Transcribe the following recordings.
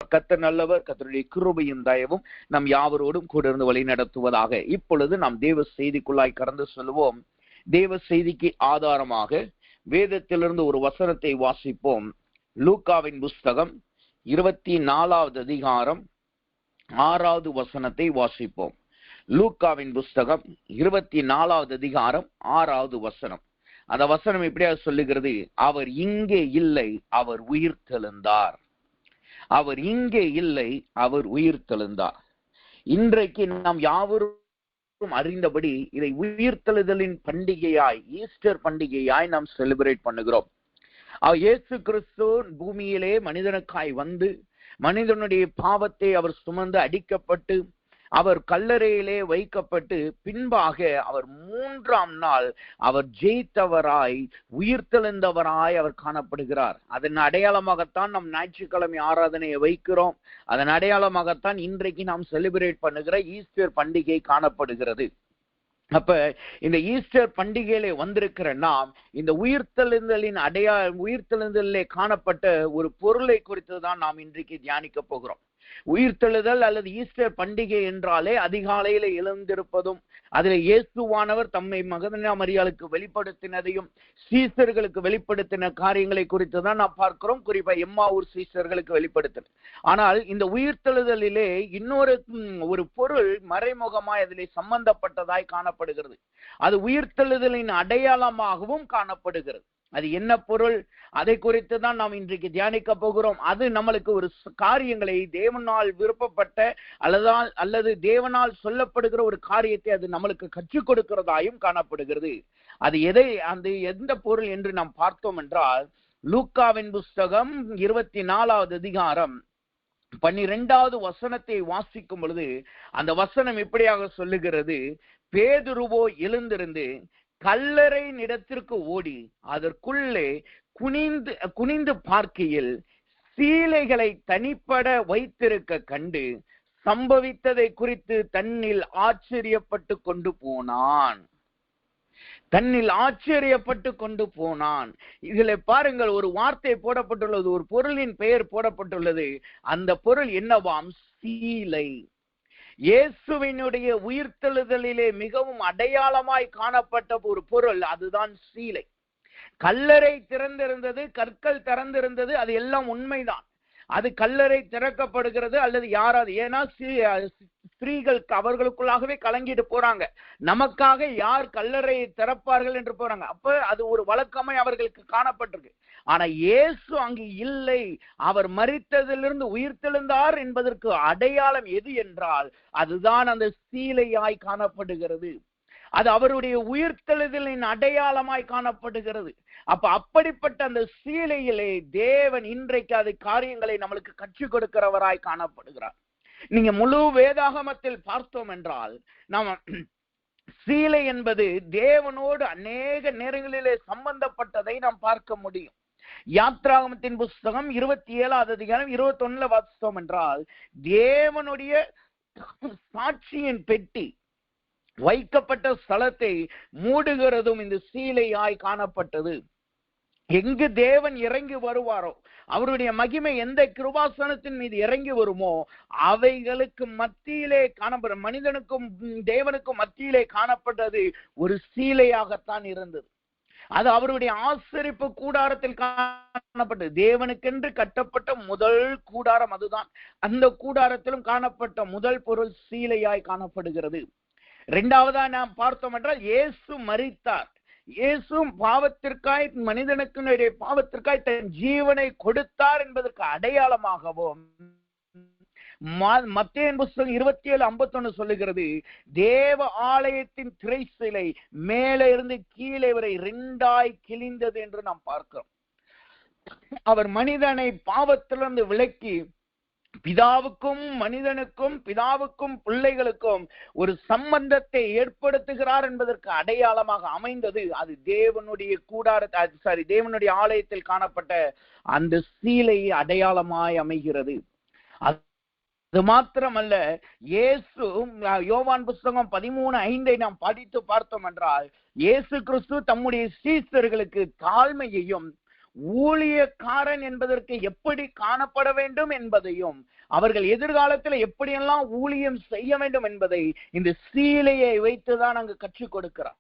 கர்த்தர் நல்லவர். கர்த்தருடைய கிருபையும் தயவும் நம் யாவரோடும் கூட இருந்து வழி நடத்துவதாக. இப்பொழுது நாம் தேவ செய்திக்குள்ளாய் கடந்து செல்வோம். தேவ செய்திக்கு ஆதாரமாக வேதத்திலிருந்து ஒரு வசனத்தை வாசிப்போம். லூக்காவின் புஸ்தகம் 24வது அதிகாரம் 6வது வசனத்தை வாசிப்போம். லூக்காவின் புஸ்தகம் 24வது அதிகாரம் 6வது வசனம். அந்த வசனம் எப்படியாக சொல்லுகிறது? அவர் இங்கே இல்லை, அவர் உயிர்த்தெழுந்தார். அவர் இங்கே இல்லை, அவர் உயிர்த்தெழுந்தார். இன்றைக்கு நாம் யாவரும் அறிந்தபடி இதை உயிர்த்தெழுதலின் பண்டிகையாய், ஈஸ்டர் பண்டிகையாய் நாம் செலிப்ரேட் பண்ணுகிறோம். இயேசு கிறிஸ்து பூமியிலே மனிதனுக்காய் வந்து மனிதனுடைய பாவத்தை அவர் சுமந்து அடிக்கப்பட்டு அவர் கல்லறையிலே வைக்கப்பட்டு பின்பாக அவர் 3ஆம் நாள் அவர் ஜெயித்தவராய் உயிர்த்தெழுந்தவராய் அவர் காணப்படுகிறார். அதன் அடையாளமாகத்தான் நாம் ஞாயிற்றுக்கிழமை ஆராதனையை வைக்கிறோம். அதன் அடையாளமாகத்தான் இன்றைக்கு நாம் செலிப்ரேட் பண்ணுகிற ஈஸ்டர் பண்டிகை காணப்படுகிறது. அப்ப இந்த ஈஸ்டர் பண்டிகையிலே வந்திருக்கிற நாம் இந்த உயிர்த்தெழுதலிலே காணப்பட்ட ஒரு பொருளை குறித்து தான் நாம் இன்றைக்கு தியானிக்க போகிறோம். உயிர்த்தெழுதல் அல்லது ஈஸ்டர் பண்டிகை என்றாலே அதிகாலையில எழுந்திருப்பதும், அதில் இயேசுவானவர் தம்மை மகதலேனா மரியாளுக்கு வெளிப்படுத்தினதையும் சீசர்களுக்கு வெளிப்படுத்தின காரியங்களை குறித்து தான் நாம் பார்க்கிறோம். குறிப்பா எம்மாவூர் சீசர்களுக்கு வெளிப்படுத்தின. ஆனால் இந்த உயிர்த்தெழுதலிலே இன்னொரு ஒரு பொருள் மறைமுகமாய் அதிலே சம்பந்தப்பட்டதாய் காணப்படுகிறது. அது உயிர்த்தெழுதலின் அடையாளமாகவும் காணப்படுகிறது. அது என்ன பொருள்? அதை குறித்து தான் நாம் இன்றைக்கு தியானிக்க போகிறோம். அது நம்மளுக்கு ஒரு காரியங்களை தேவனால் விருப்பப்பட்ட அல்லது தேவனால் சொல்லப்படுகிற ஒரு காரியத்தை அது நம்மளுக்கு கற்றுக் கொடுக்கிறதாயும் காணப்படுகிறது. அது எந்த பொருள் என்று நாம் பார்த்தோம் என்றால், லூக்காவின் புஸ்தகம் 24வது அதிகாரம் 12வது வசனத்தை வாசிக்கும் பொழுது அந்த வசனம் இப்படியாக சொல்லுகிறது: பேதுருவோ எழுந்திருந்து கல்லறை இடத்திற்கு ஓடி அதற்குள்ளே குனிந்து பார்க்கையில் சீலைகளை தனிப்பட வைத்திருக்க கண்டு சம்பவித்ததை குறித்து தன்னில் ஆச்சரியப்பட்டு கொண்டு போனான். இதுல பாருங்கள், ஒரு வார்த்தை போடப்பட்டுள்ளது, ஒரு பொருளின் பெயர் போடப்பட்டுள்ளது. அந்த பொருள் என்னவாம்? சீலை. இயேசுவினுடைய உயிர்த்தெழுதலிலே மிகவும் அடையாளமாய் காணப்பட்ட ஒரு பொருள் அதுதான் சீலை. கல்லறை திறந்திருந்தது, கற்கள் திறந்திருந்தது, அது எல்லாம் உண்மைதான். அது கல்லறை திறக்கப்படுகிறது அல்லது யாராவது, ஏன்னா ஸ்திரீகள் அவர்களுக்குள்ளாகவே கலங்கிட்டு போறாங்க. நமக்காக யார் கல்லறையை திறப்பார்கள் என்று போறாங்க. அப்ப அது ஒரு வழக்கமாய் அவர்களுக்கு காணப்பட்டிருக்கு. ஆனா இயேசு அங்கு இல்லை. அவர் மரித்ததிலிருந்து உயிர்த்தெழுந்தார் என்பதற்கு அடையாளம் எது என்றால் அதுதான் அந்த சீலையாய் காணப்படுகிறது. அது அவருடைய உயிர்த்தெழுதலின் அடையாளமாய் காணப்படுகிறது. அப்படிப்பட்ட அந்த சீலையிலே தேவன் இன்றைக்கு அது காரியங்களை நம்மளுக்கு கற்றுக் கொடுக்கிறவராய் காணப்படுகிறார். நீங்க முழு வேதாகமத்தில் பார்த்தோம் என்றால் நாம் சீலை என்பது தேவனோடு அநேக நேரங்களிலே சம்பந்தப்பட்டதை நாம் பார்க்க முடியும். யாத்ராகமத்தின் புஸ்தகம் 27வது அதிகாரம் 21 வாசித்தோம் என்றால் தேவனுடைய சாட்சியின் பெட்டி வைக்கப்பட்ட ஸ்தலத்தை மூடுகிறதும் இந்த சீலையாய் காணப்பட்டது. எங்கு தேவன் இறங்கி வருவாரோ, அவருடைய மகிமை எந்த கிருபாசனத்தின் மீது இறங்கி வருமோ அவைகளுக்கு மத்தியிலே காணப்படும், மனிதனுக்கும் தேவனுக்கும் மத்தியிலே காணப்பட்டது ஒரு சீலையாகத்தான் இருந்தது. அது அவருடைய ஆசரிப்பு கூடாரத்தில் காணப்பட்டது. தேவனுக்கென்று கட்டப்பட்ட முதல் கூடாரம் அதுதான். அந்த கூடாரத்திலும் காணப்பட்ட முதல் பொருள் சீலையாய் காணப்படுகிறது. இரண்டாவதா நாம் பார்த்தோம் என்றால் இயேசு மரித்தார். இயேசு பாவத்திற்காய், மனிதனுக்கு பாவத்திற்காய் தன் ஜீவனை கொடுத்தார் என்பதற்கு அடையாளமாகவும் மத்தேயு புஸ்தகம் 27:51 சொல்லுகிறது, தேவ ஆலயத்தின் திரை சிலை மேலே இருந்து கீழே வரை 2ஆய் கிழிந்தது என்று நாம் பார்க்கிறோம். அவர் மனிதனை பாவத்திலிருந்து விலக்கி பிதாவுக்கும் மனிதனுக்கும், பிதாவுக்கும் பிள்ளைகளுக்கும் ஒரு சம்பந்தத்தை ஏற்படுத்துகிறார் என்பதற்கு அடையாளமாக அமைந்தது அது தேவனுடைய ஆலயத்தில் காணப்பட்ட அந்த சீலை அடையாளமாய் அமைகிறது. அது மாத்திரமல்ல, இயேசு யோவான் புஸ்தகம் 13:5 நாம் படித்து பார்த்தோம் என்றால் இயேசு கிறிஸ்து தம்முடைய சீஷர்களுக்கு தாழ்மையையும் ஊழியக்காரன் என்பதற்கு எப்படி காணப்பட வேண்டும் என்பதையும், அவர்கள் எதிர்காலத்தில் எப்படியெல்லாம் ஊழியம் செய்ய வேண்டும் என்பதை இந்த சீலையை வைத்துதான் அங்கு கற்றுக் கொடுக்கிறார்.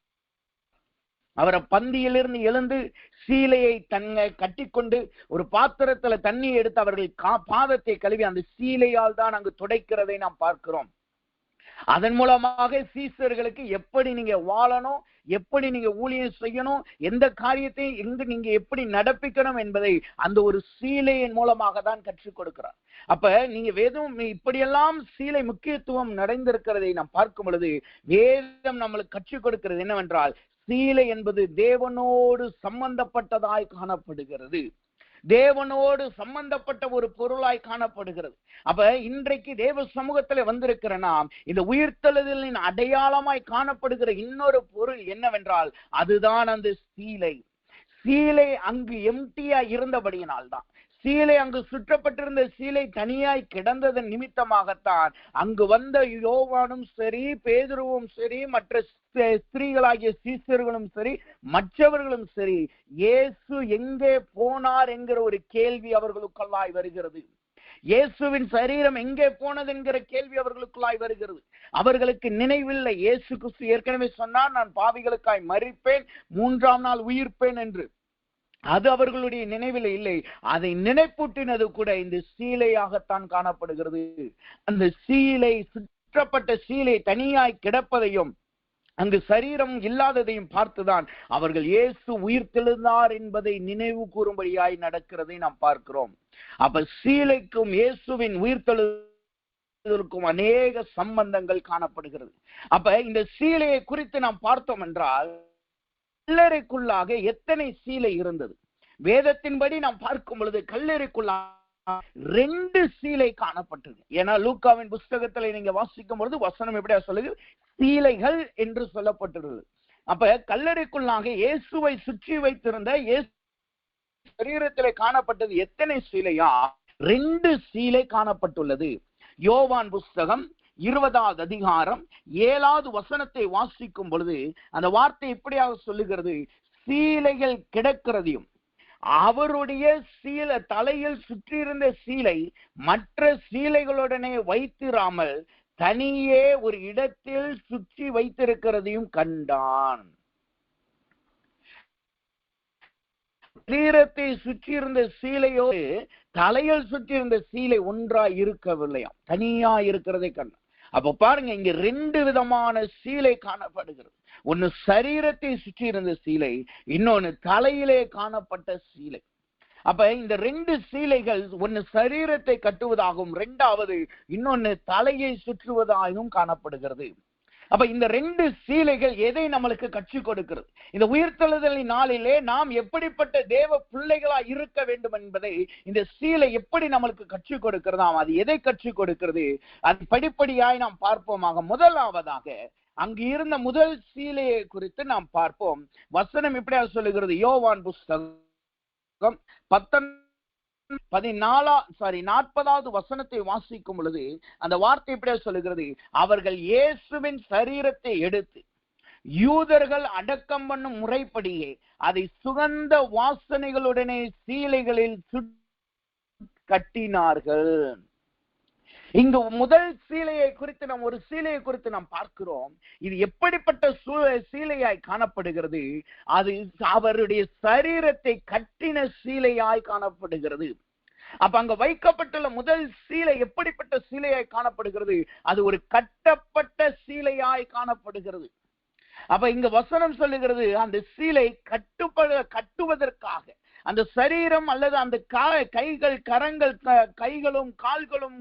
அவரை பந்தியிலிருந்து எழுந்து சீலையை தன்னை கட்டிக்கொண்டு ஒரு பாத்திரத்துல தண்ணி எடுத்து அவர்கள் பாதத்தை கழுவி அந்த சீலையால் தான் அங்கு துடைக்கிறதை நாம் பார்க்கிறோம். அதன் மூலமாக சீசர்களுக்கு எப்படி நீங்க வாழணும், எப்படி நீங்க ஊழியம் செய்யணும், எந்த காரியத்தையும் எங்கு நீங்க எப்படி நடப்பிக்கணும் என்பதை அந்த ஒரு சீலையின் மூலமாக தான் கற்றுக் கொடுக்கிறார். அப்ப நீங்க வேதம் இப்படியெல்லாம் சீலை முக்கியத்துவம் நிறைந்திருக்கிறதை நாம் பார்க்கும் பொழுது வேதம் நம்மளுக்கு கற்றுக் கொடுக்கிறது என்னவென்றால், சீலை என்பது தேவனோடு சம்பந்தப்பட்டதாய் காணப்படுகிறது, தேவனோடு சம்பந்தப்பட்ட ஒரு பொருளாய் காணப்படுகிறது. அப்ப இன்றைக்கு தேவ சமூகத்துல வந்திருக்கிற நாம் இந்த உயிர்த்தெழுதலின் அடையாளமாய் காணப்படுகிற இன்னொரு பொருள் என்னவென்றால் அதுதான் அந்த சீலை. சீலை அங்கு எம்டியா இருந்தபடியினால்தான், சீலை அங்கு சுற்றப்பட்டிருந்த சீலை தனியாய் கிடந்ததன் நிமித்தமாகத்தான் அங்கு வந்த யோவானும் சரி, பேதுருவும் சரி, மற்ற ஸ்திரீகளாகிய சீசர்களும் சரி, மற்றவர்களும் சரி, இயேசு எங்கே போனார் என்கிற ஒரு கேள்வி அவர்களுக்குள்ளாய் வருகிறது. இயேசுவின் சரீரம் எங்கே போனது என்கிற கேள்வி அவர்களுக்குள்ளாய் வருகிறது. அவர்களுக்கு நினைவில்லை. இயேசு கிறிஸ்து ஏற்கனவே சொன்னார், நான் பாவிகளுக்காய் மரிப்பேன், 3ஆம் நாள் உயிர்ப்பேன் என்று. அது அவர்களுடைய நினைவில் இல்லை. அதை நினைப்பூட்டினது கூட இந்த சீலையாகத்தான் காணப்படுகிறது. அந்த சீலை, சுற்றப்பட்ட சீலை தனியாய் கிடப்பதையும் அங்கு சரீரம் இல்லாததையும் பார்த்துதான் அவர்கள் இயேசு உயிர்த்தெழுந்தார் என்பதை நினைவு கூறும்படியாய் நடக்கிறதை நாம் பார்க்கிறோம். அப்ப சீலைக்கும் இயேசுவின் உயிர்த்தெழுதலுக்கும் அநேக சம்பந்தங்கள் காணப்படுகிறது. அப்ப இந்த சீலையை குறித்து நாம் பார்த்தோம் என்றால், கல்லறைக்குள்ளாக எத்தனை சீலை இருந்தது? வேதத்தின்படி நாம் பார்க்கும் பொழுது கல்லறைக்குள்ளாக 2 சீலை காணப்பட்டது. ஏன்னா லூக்காவின் புஸ்தகத்துல நீங்க வாசிக்கும் பொழுது வசனம் எப்படியா சொல்லுது, சீலைகள் என்று சொல்லப்பட்டிருந்தது. அப்ப கல்லறைக்குள்ளாக இயேசுவை சுற்றி வைத்திருந்த இயேசு சரீரத்திலே காணப்பட்டது எத்தனை சீலையா? 2 சீலை காணப்பட்டுள்ளது. யோவான் புஸ்தகம் 20வது அதிகாரம் 7வது வசனத்தை வாசிக்கும் பொழுது அந்த வார்த்தை இப்படியாக சொல்லுகிறது, சீலைகள் கிடக்கிறதையும் அவருடைய சீலை தலையில் சுற்றியிருந்த சீலை மற்ற சீலைகளுடனே வைத்திராமல் தனியே ஒரு இடத்தில் சுற்றி வைத்திருக்கிறதையும் கண்டான். சரீரத்தை சுற்றியிருந்த சீலையோடு தலையில் சுற்றியிருந்த சீலை ஒன்றாய் இருக்கவில்லையாம், தனியா இருக்கிறதை கண்டான். அப்ப பாருங்க, இங்க 2 விதமான சீலை காணப்படுகிறது. ஒன்னு சரீரத்தை சுற்றி இருந்த சீலை, இன்னொன்னு தலையிலே காணப்பட்ட சீலை. அப்ப இந்த 2 சீலைகள் ஒன்னு சரீரத்தை கட்டுவதாகவும், 2வது இன்னொன்னு தலையை சுற்றுவதாகவும் காணப்படுகிறது. அப்ப இந்த 2 சீலைகள் எதை நம்மளுக்கு கற்றுக் கொடுக்கிறது? இந்த உயிர்த்தெழுதலின் நாளிலே நாம் எப்படிப்பட்ட தேவ பிள்ளைகளா இருக்க வேண்டும் என்பதை இந்த சீலை எப்படி நம்மளுக்கு கற்றுக் கொடுக்கிறதாம். அது எதை கற்றுக் கொடுக்கிறது? அது படிப்படியாய் நாம் பார்ப்போமாக. முதலாவதாக அங்கு இருந்த முதல் சீலையை குறித்து நாம் பார்ப்போம். வசனம் இப்படியா சொல்லுகிறது, யோவான் புஸ்தகம் 40வது வசனத்தை வாசிக்கும் பொழுது அந்த வார்த்தை இப்படியா சொல்லுகிறது, அவர்கள் இயேசுவின் சரீரத்தை எடுத்து யூதர்கள் அடக்கம் பண்ணும் முறைப்படியே அதை சுகந்த வாசனைகளுடனே சீலைகளில் கட்டினார்கள். இங்கு முதல் சீலையை குறித்து நாம் ஒரு சீலையை குறித்து நாம் பார்க்கிறோம். இது எப்படிப்பட்ட சீலையாய் காணப்படுகிறது? அது அவருடைய சரீரத்தை கட்டின சீலையாய் காணப்படுகிறது. அப்ப அங்க வைக்கப்பட்டுள்ள முதல் சீலை எப்படிப்பட்ட சீலையாய் காணப்படுகிறது? அது ஒரு கட்டப்பட்ட சீலையாய் காணப்படுகிறது. அப்ப இங்க வசனம் சொல்லுகிறது, அந்த சீலை கட்டுவதற்காக அந்த சரீரம் அல்லது அந்த கைகள், கரங்கள், கைகளும் கால்களும்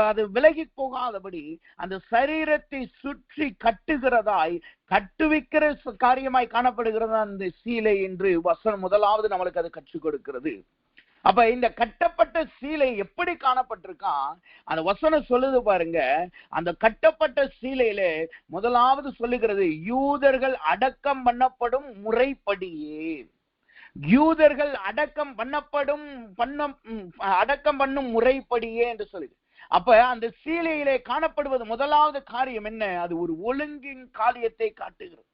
அது விலகி போகாதபடி அந்த சரீரத்தை சுற்றி கட்டுகிறதாய், கட்டுவிக்கிற காரியமாய் காணப்படுகிறது அந்த சீலை என்று வசனம் முதலாவது நம்மளுக்கு அது கற்றுக் கொடுக்கிறது. அப்ப இந்த கட்டப்பட்ட சீலை எப்படி காணப்பட்டிருக்கான்? அந்த வசனம் சொல்லுது பாருங்க, அந்த கட்டப்பட்ட சீலையில முதலாவது சொல்லுகிறது, யூதர்கள் அடக்கம் பண்ணப்படும் முறைப்படியே. யூதர்கள் அடக்கம் பண்ணும் முறைப்படியே என்று சொல்லுது. அப்ப அந்த சீலையிலே காணப்படுவது முதலாவது காரியம் என்ன? அது ஒரு ஒழுங்கின் காரியத்தை காட்டுகிறது.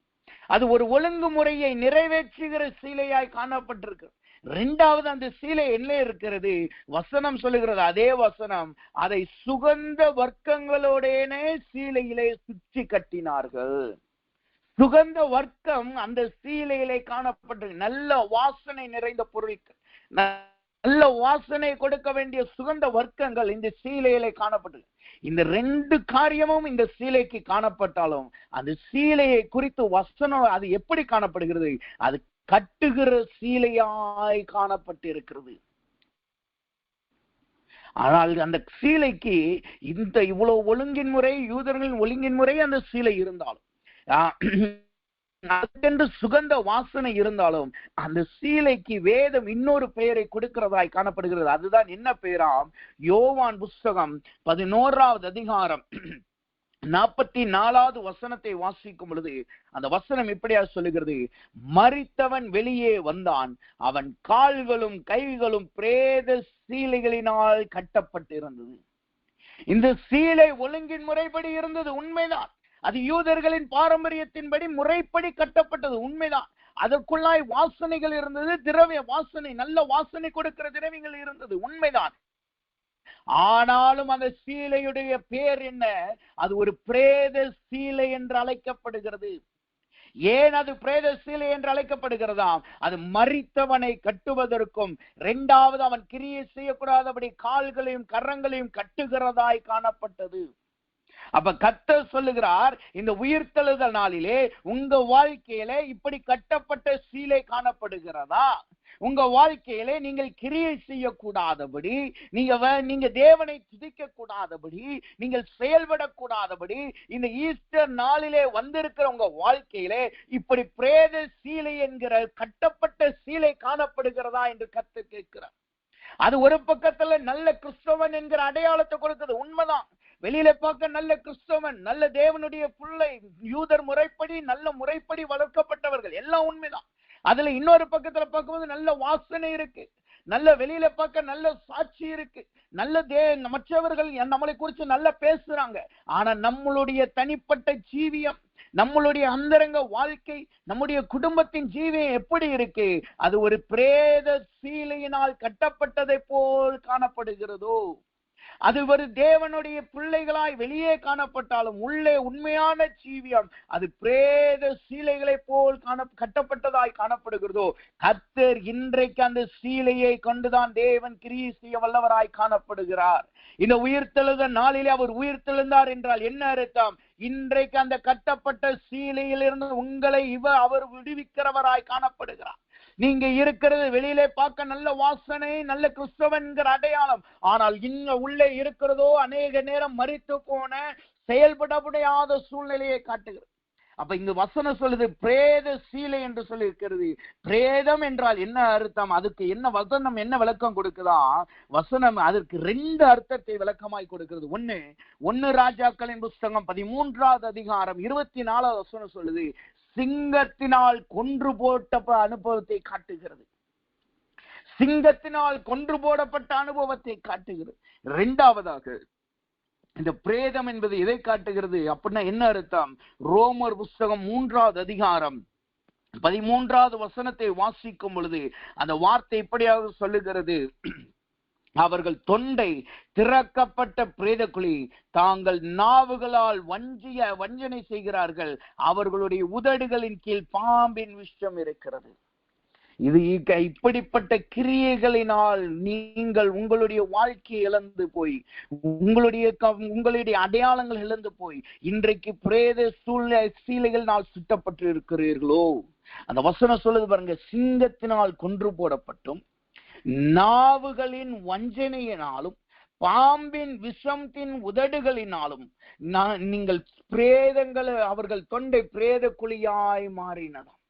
அது ஒரு ஒழுங்குமுறையை நிறைவேற்றுகிற சீலையாய் காணப்பட்டிருக்கு. இரண்டாவது அந்த சீலை என்ன இருக்கிறது? வசனம் சொல்லுகிறது, அதே வசனம், அதை சுகந்த வர்க்கங்களோடனே சீலையிலே சுற்றி கட்டினார்கள். சுகந்த வர்க்கம் அந்த சீலையிலே காணப்பட்டது. நல்ல வாசனை நிறைந்த பொருட்கள், நல்ல வாசனை கொடுக்க வேண்டிய சுகந்த வர்க்கங்கள் இந்த சீலையிலே காணப்பட்டது. இந்த ரெண்டு காரியமும் இந்த சீலைக்கு காணப்பட்டாலும் அந்த சீலையை குறித்து வசனம் அது எப்படி காணப்படுகிறது? அது கட்டுகிற சீலையாய் காணப்பட்டிருக்கிறது. ஆனால் அந்த சீலைக்கு இந்த இவ்வளவு ஒழுங்கின் முறை, யூதர்களின் ஒழுங்கின் முறை அந்த சீலை இருந்தாலும், அதுக்கென்று சுகந்த வாசனை இருந்தாலும், அந்த சீலைக்கு வேதம் இன்னொரு பெயரை கொடுக்கிறதாய் காணப்படுகிறது. அதுதான் என்ன பெயராம்? யோவான் புஸ்தகம் 11வது அதிகாரம் 44வது வசனத்தை வாசிக்கும் பொழுது அந்த வசனம் இப்படியா சொல்லுகிறது, மரித்தவன் வெளியே வந்தான், அவன் கால்களும் கைகளும் பிரேத சீலைகளினால் கட்டப்பட்டிருந்தது. இந்த சீலை ஒழுங்கின் முறைப்படி இருந்தது, உண்மைதான். அது யூதர்களின் பாரம்பரியத்தின்படி முறைப்படி கட்டப்பட்டது, உண்மைதான். அதற்குள்ளாய் வாசனைகள் இருந்தது, திரவிய வாசனை, நல்ல வாசனை கொடுக்கிற திரவியங்கள் இருந்தது, உண்மைதான். ஆனாலும் அந்த சீலையுடைய பேர் என்ன? அது ஒரு பிரேத சீலை என்று அழைக்கப்படுகிறது. ஏன் அது பிரேத சீலை என்று அழைக்கப்படுகிறதாம்? அது மரித்தவனை கட்டுவதற்கும், இரண்டாவது அவன் கிரியை செய்யக்கூடாதபடி கால்களையும் கரங்களையும் கட்டுகிறதாய் காணப்பட்டது. அப்ப கர்த்தர் சொல்லுகிறார், இந்த உயிர்த்தெழுதல் நாளிலே உங்க வாழ்க்கையில இப்படி கட்டப்பட்ட சீலை காணப்படுகிறதா? உங்க வாழ்க்கையிலே நீங்கள் கிரியை செய்யக்கூடாதபடி, நீங்க தேவனை துதிக்க கூடாதபடி, நீங்கள் செயல்படக்கூடாதபடி, இந்த ஈஸ்டர் நாளிலே வந்திருக்கிற உங்க வாழ்க்கையிலே இப்படி பிரேத சீலை என்கிற கட்டப்பட்ட சீலை காணப்படுகிறதா என்று கர்த்தர் கேட்கிறார். அது ஒரு பக்கத்துல நல்ல கிறிஸ்தவன் என்கிற அடையாளத்தை கொடுக்கிறது, உண்மைதான். வெளியில பார்க்க நல்ல கிறிஸ்தவன், நல்ல தேவனுடைய பிள்ளை, யூதர் முறைப்படி நல்ல முறைப்படி வளர்க்கப்பட்டவர்கள், எல்லாம் உண்மைதான். அதுல இன்னொரு பக்கத்துல பார்க்கும்போது நல்ல வாசனை இருக்கு, நல்ல வெளியில பார்க்க நல்ல சாட்சி இருக்கு, நல்ல மற்றவர்கள் நம்மளை குறித்து நல்லா பேசுறாங்க. ஆனா நம்மளுடைய தனிப்பட்ட ஜீவியம், நம்மளுடைய அந்தரங்க வாழ்க்கை, நம்முடைய குடும்பத்தின் ஜீவியம் எப்படி இருக்கு? அது ஒரு பிரேத சீலையினால் கட்டப்பட்டதை போல் காணப்படுகிறதோ? அது ஒரு தேவனுடைய பிள்ளைகளாய் வெளியே காணப்பட்டாலும் உள்ளே உண்மையான ஜீவியம் அது பிரேத சீலைகளை போல் கட்டப்பட்டதாய் காணப்படுகிறதோ? கர்த்தர் இன்றைக்கு அந்த சீலையை கொண்டுதான் தேவன் கிரியை செய்ய வல்லவராய் காணப்படுகிறார். இந்த உயிர்த்தெழுந்த நாளிலே அவர் உயிர்த்தெழுந்தார் என்றால் என்ன அர்த்தம்? இன்றைக்கு அந்த கட்டப்பட்ட சீலையிலிருந்து உங்களை அவர் விடுவிக்கிறவராய் காணப்படுகிறார். நீங்க இருக்கிறது வெளியிலே பார்க்க நல்ல வாசனை, நல்ல கிறிஸ்தவன்கிற அடையாளம், ஆனால் இங்க உள்ளே இருக்கிறதோ அநேக நேரம் மரித்து போன செயல்பட முடியாத சூழ்நிலையை காட்டுகிறது. அப்ப இங்க வசனம் சொல்லுது பிரேத சீலை என்று சொல்லி இருக்கிறது. பிரேதம் என்றால் என்ன அர்த்தம்? அதுக்கு என்ன வசனம் என்ன விளக்கம் கொடுக்குதா? வசனம் அதற்கு ரெண்டு அர்த்தத்தை விளக்கமாய் கொடுக்கிறது. ஒன்னு ராஜாக்களின் புஸ்தகம் 13வது அதிகாரம் 24வது வசனம் சொல்லுது, சிங்கத்தினால் கொன்று போட்ட அனுபவத்தை காட்டுகிறது. சிங்கத்தினால் கொன்று போடப்பட்ட அனுபவத்தை காட்டுகிறது. இரண்டாவதாக இந்த பிரேதம் என்பது எதை காட்டுகிறது அப்படின்னா என்ன அர்த்தம்? ரோமர் புஸ்தகம் 3வது அதிகாரம் 13வது வசனத்தை வாசிக்கும் பொழுது அந்த வார்த்தை இப்படியாக சொல்லுகிறது, அவர்கள் தொண்டை திறக்கப்பட்ட பிரேத குழி, தாங்கள் நாவுகளால் வஞ்சனை செய்கிறார்கள், அவர்களுடைய உதடுகளின் கீழ் பாம்பின் விஷம் இருக்கிறது. இது இப்படிப்பட்ட கிரியைகளினால் நீங்கள் உங்களுடைய வாழ்க்கையை இழந்து போய், உங்களுடைய அடையாளங்கள் இழந்து போய் இன்றைக்கு பிரேத சீலைகளினால் சுட்டப்பட்டு இருக்கிறீர்களோ? அந்த வசனம் சொல்லுது பாருங்க, சிங்கத்தினால் கொன்று போடப்பட்டும் நாவுகளின் வஞ்சனையினாலும் பாம்பின் விஷத்தின் உதடுகளினாலும் நீங்கள் பிரேதங்கள் அவர்கள் தொண்டை பிரேத குழியாய் மாறினதாம்.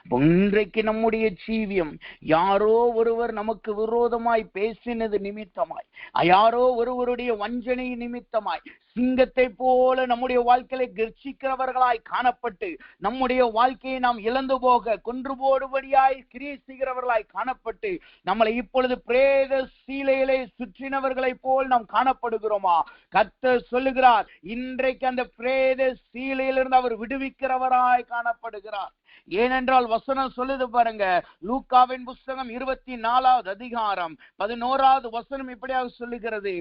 இன்றைக்கு நம்முடைய ஜீவியம் யாரோ ஒருவர் நமக்கு விரோதமாய் பேசினது நிமித்தமாய், யாரோ ஒருவருடைய வஞ்சனை நிமித்தமாய் சிங்கத்தை போல நம்முடைய வாழ்க்கையை கர்ச்சிக்கிறவர்களாய் காணப்பட்டு நம்முடைய வாழ்க்கையை நாம் இழந்து போக கொன்று போடுபடியாய் கிரியை செய்கிறவர்களாய் காணப்பட்டு நம்மளை இப்பொழுது பிரேத சீலையிலே சுற்றினவர்களை போல் நாம் காணப்படுகிறோமா? கர்த்தர் சொல்லுகிறார், இன்றைக்கு அந்த பிரேத சீலையிலிருந்து அவர் விடுவிக்கிறவராய் காணப்படுகிறார். ஏனென்றால் வசனம் சொல்லுது பாருங்க, லூக்காவின் புஸ்தகம் 24வது அதிகாரம் 11வது வசனம் இப்படியாக சொல்லுகிறது,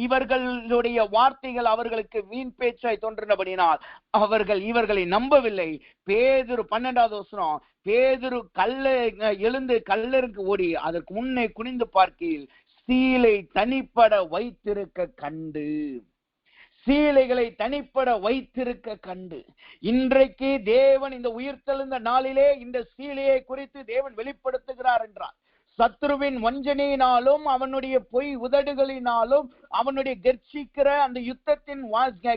இவர்களுடைய வார்த்தைகள் அவர்களுக்கு வீண் பேச்சாய் தோன்றினபடினால் அவர்கள் இவர்களை நம்பவில்லை. பேதுரு 12வது வசனம், பேதுரு எழுந்து கல்லருக்கு ஓடி அதற்கு முன்னே குனிந்து பார்க்கையில் சீலை தனிப்பட வைத்திருக்க கண்டு, சீலைகளை தனிப்பட வைத்திருக்க கண்டு. இன்றைக்கு தேவன் இந்த உயிர்த்தெழுந்த நாளிலே இந்த சீலையை குறித்து தேவன் வெளிப்படுத்துகிறார் என்றார். சத்ருவின் வஞ்சனையினாலும் அவனுடைய பொய் உதடுகளினாலும் அவனுடைய கர்ச்சிக்கிற அந்த யுத்தத்தின்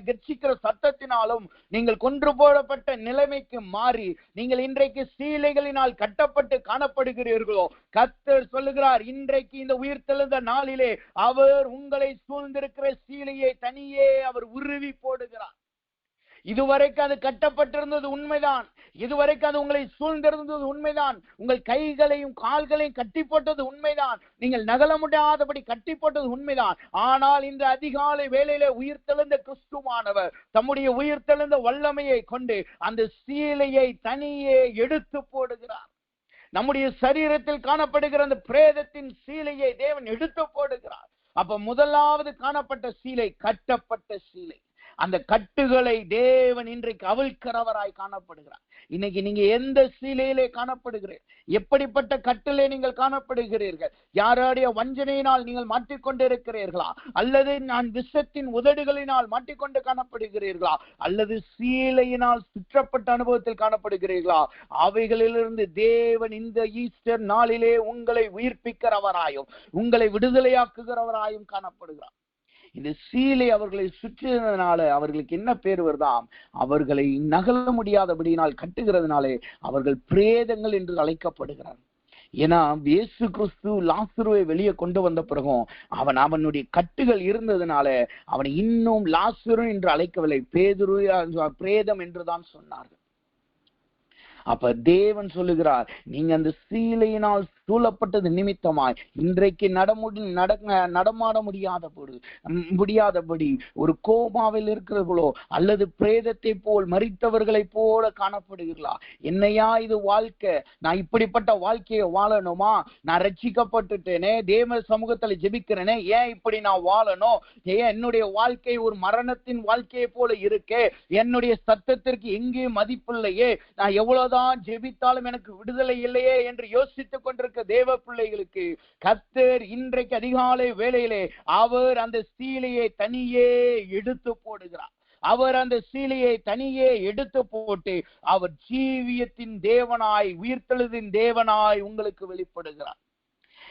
கர்ச்சிக்கிற சத்தத்தினாலும் நீங்கள் கொன்று போடப்பட்ட நிலைமைக்கு மாறி நீங்கள் இன்றைக்கு சீலைகளினால் கட்டப்பட்டு காணப்படுகிறீர்களோ? கர்த்தர் சொல்லுகிறார், இன்றைக்கு இந்த உயிர்த்தெழுந்த நாளிலே அவர் உங்களை சூழ்ந்திருக்கிற சீலையை தனியே அவர் உருவி போடுகிறார். இதுவரைக்கும் அது கட்டப்பட்டிருந்தது உண்மைதான், இதுவரைக்கும் அது உங்களை சூழ்ந்திருந்தது உண்மைதான், உங்கள் கைகளையும் கால்களையும் கட்டி போட்டது உண்மைதான், நீங்கள் நகல முடியாதபடி கட்டி போட்டது உண்மைதான். ஆனால் இந்த அதிகாலை வேளையிலே உயிர்த்தெழுந்த கிறிஸ்துவானவர் தம்முடைய உயிர்த்தெழுந்த வல்லமையை கொண்டு அந்த சீலையை தனியே எடுத்து போடுகிறார். நம்முடைய சரீரத்தில் காணப்படுகிற அந்த பிரேதத்தின் சீலையை தேவன் எடுத்து போடுகிறார். அப்ப முதலாவது காணப்பட்ட சீலை கட்டப்பட்ட சீலை. அந்த கட்டுகளை தேவன் இன்றைக்கு அவிழ்க்கிறவராய் காணப்படுகிறார். இன்னைக்கு நீங்க எந்த சீலையிலே காணப்படுகிறீர்கள்? எப்படிப்பட்ட கட்டிலே நீங்கள் காணப்படுகிறீர்கள்? யாருடைய வஞ்சனையினால் நீங்கள் மாட்டிக்கொண்டிருக்கிறீர்களா? அல்லது நான் விஷத்தின் உதடுகளினால் மாட்டிக்கொண்டு காணப்படுகிறீர்களா? அல்லது சீலையினால் சுற்றப்பட்ட அனுபவத்தில் காணப்படுகிறீர்களா? அவைகளிலிருந்து தேவன் இந்த ஈஸ்டர் நாளிலே உங்களை உயிர்ப்பிக்கிறவராயும் உங்களை விடுதலையாக்குகிறவராயும் காணப்படுகிறார். இந்த சீலை அவர்களை சுற்றினதுனால அவர்களுக்கு என்ன பேர் வருதாம்? அவர்களை நகல முடியாதபடியினால் கட்டுகிறதுனாலே அவர்கள் பிரேதங்கள் என்று அழைக்கப்படுகிறார். ஏன்னா இயேசு கிறிஸ்து லாசருவை வெளியே கொண்டு வந்த பிறகும் அவனுடைய கட்டுகள் இருந்ததுனால அவனை இன்னும் லாசரு என்று அழைக்கவில்லை, பேதுரு பிரேதம் என்றுதான் சொன்னார்கள். அப்ப தேவன் சொல்லுகிறார், நீங்க அந்த சீலையினால் சூழப்பட்டது நிமித்தமாய் இன்றைக்கு நடமாட முடியாதபடி ஒரு கோமாவில் இருக்கிறவர்களோ அல்லது பிரேதத்தை போல் மரித்தவர்களை போல காணப்படுகிறீர்களா? என்னையா இது வாழ்க்கை? நான் இப்படிப்பட்ட வாழ்க்கையை வாழணுமா? நான் ரட்சிக்கப்பட்டுட்டேனே, தேவ சமூகத்துல ஜெபிக்கிறேனே, ஏன் இப்படி நான் வாழணும்? ஏன் என்னுடைய வாழ்க்கை ஒரு மரணத்தின் வாழ்க்கையை போல இருக்கே? என்னுடைய சத்தத்திற்கு எங்கேயும் மதிப்பில்லையே, நான் எவ்வளவுதான் ஜெபித்தாலும் எனக்கு விடுதலை இல்லையே என்று யோசித்துக் கொண்டிருக்க தேவ பிள்ளைகளுக்கு கர்த்தர் இன்றைக்கு அதிகாலை வேளையிலே அவர் அந்த சீலையை தனியே எடுத்து போடுகிறார். அவர் அந்த சீலையை தனியே எடுத்து போட்டு அவர் ஜீவியத்தின் தேவனாய் உயிர்த்தெழுதின் தேவனாய் உங்களுக்கு வெளிப்படுகிறார்.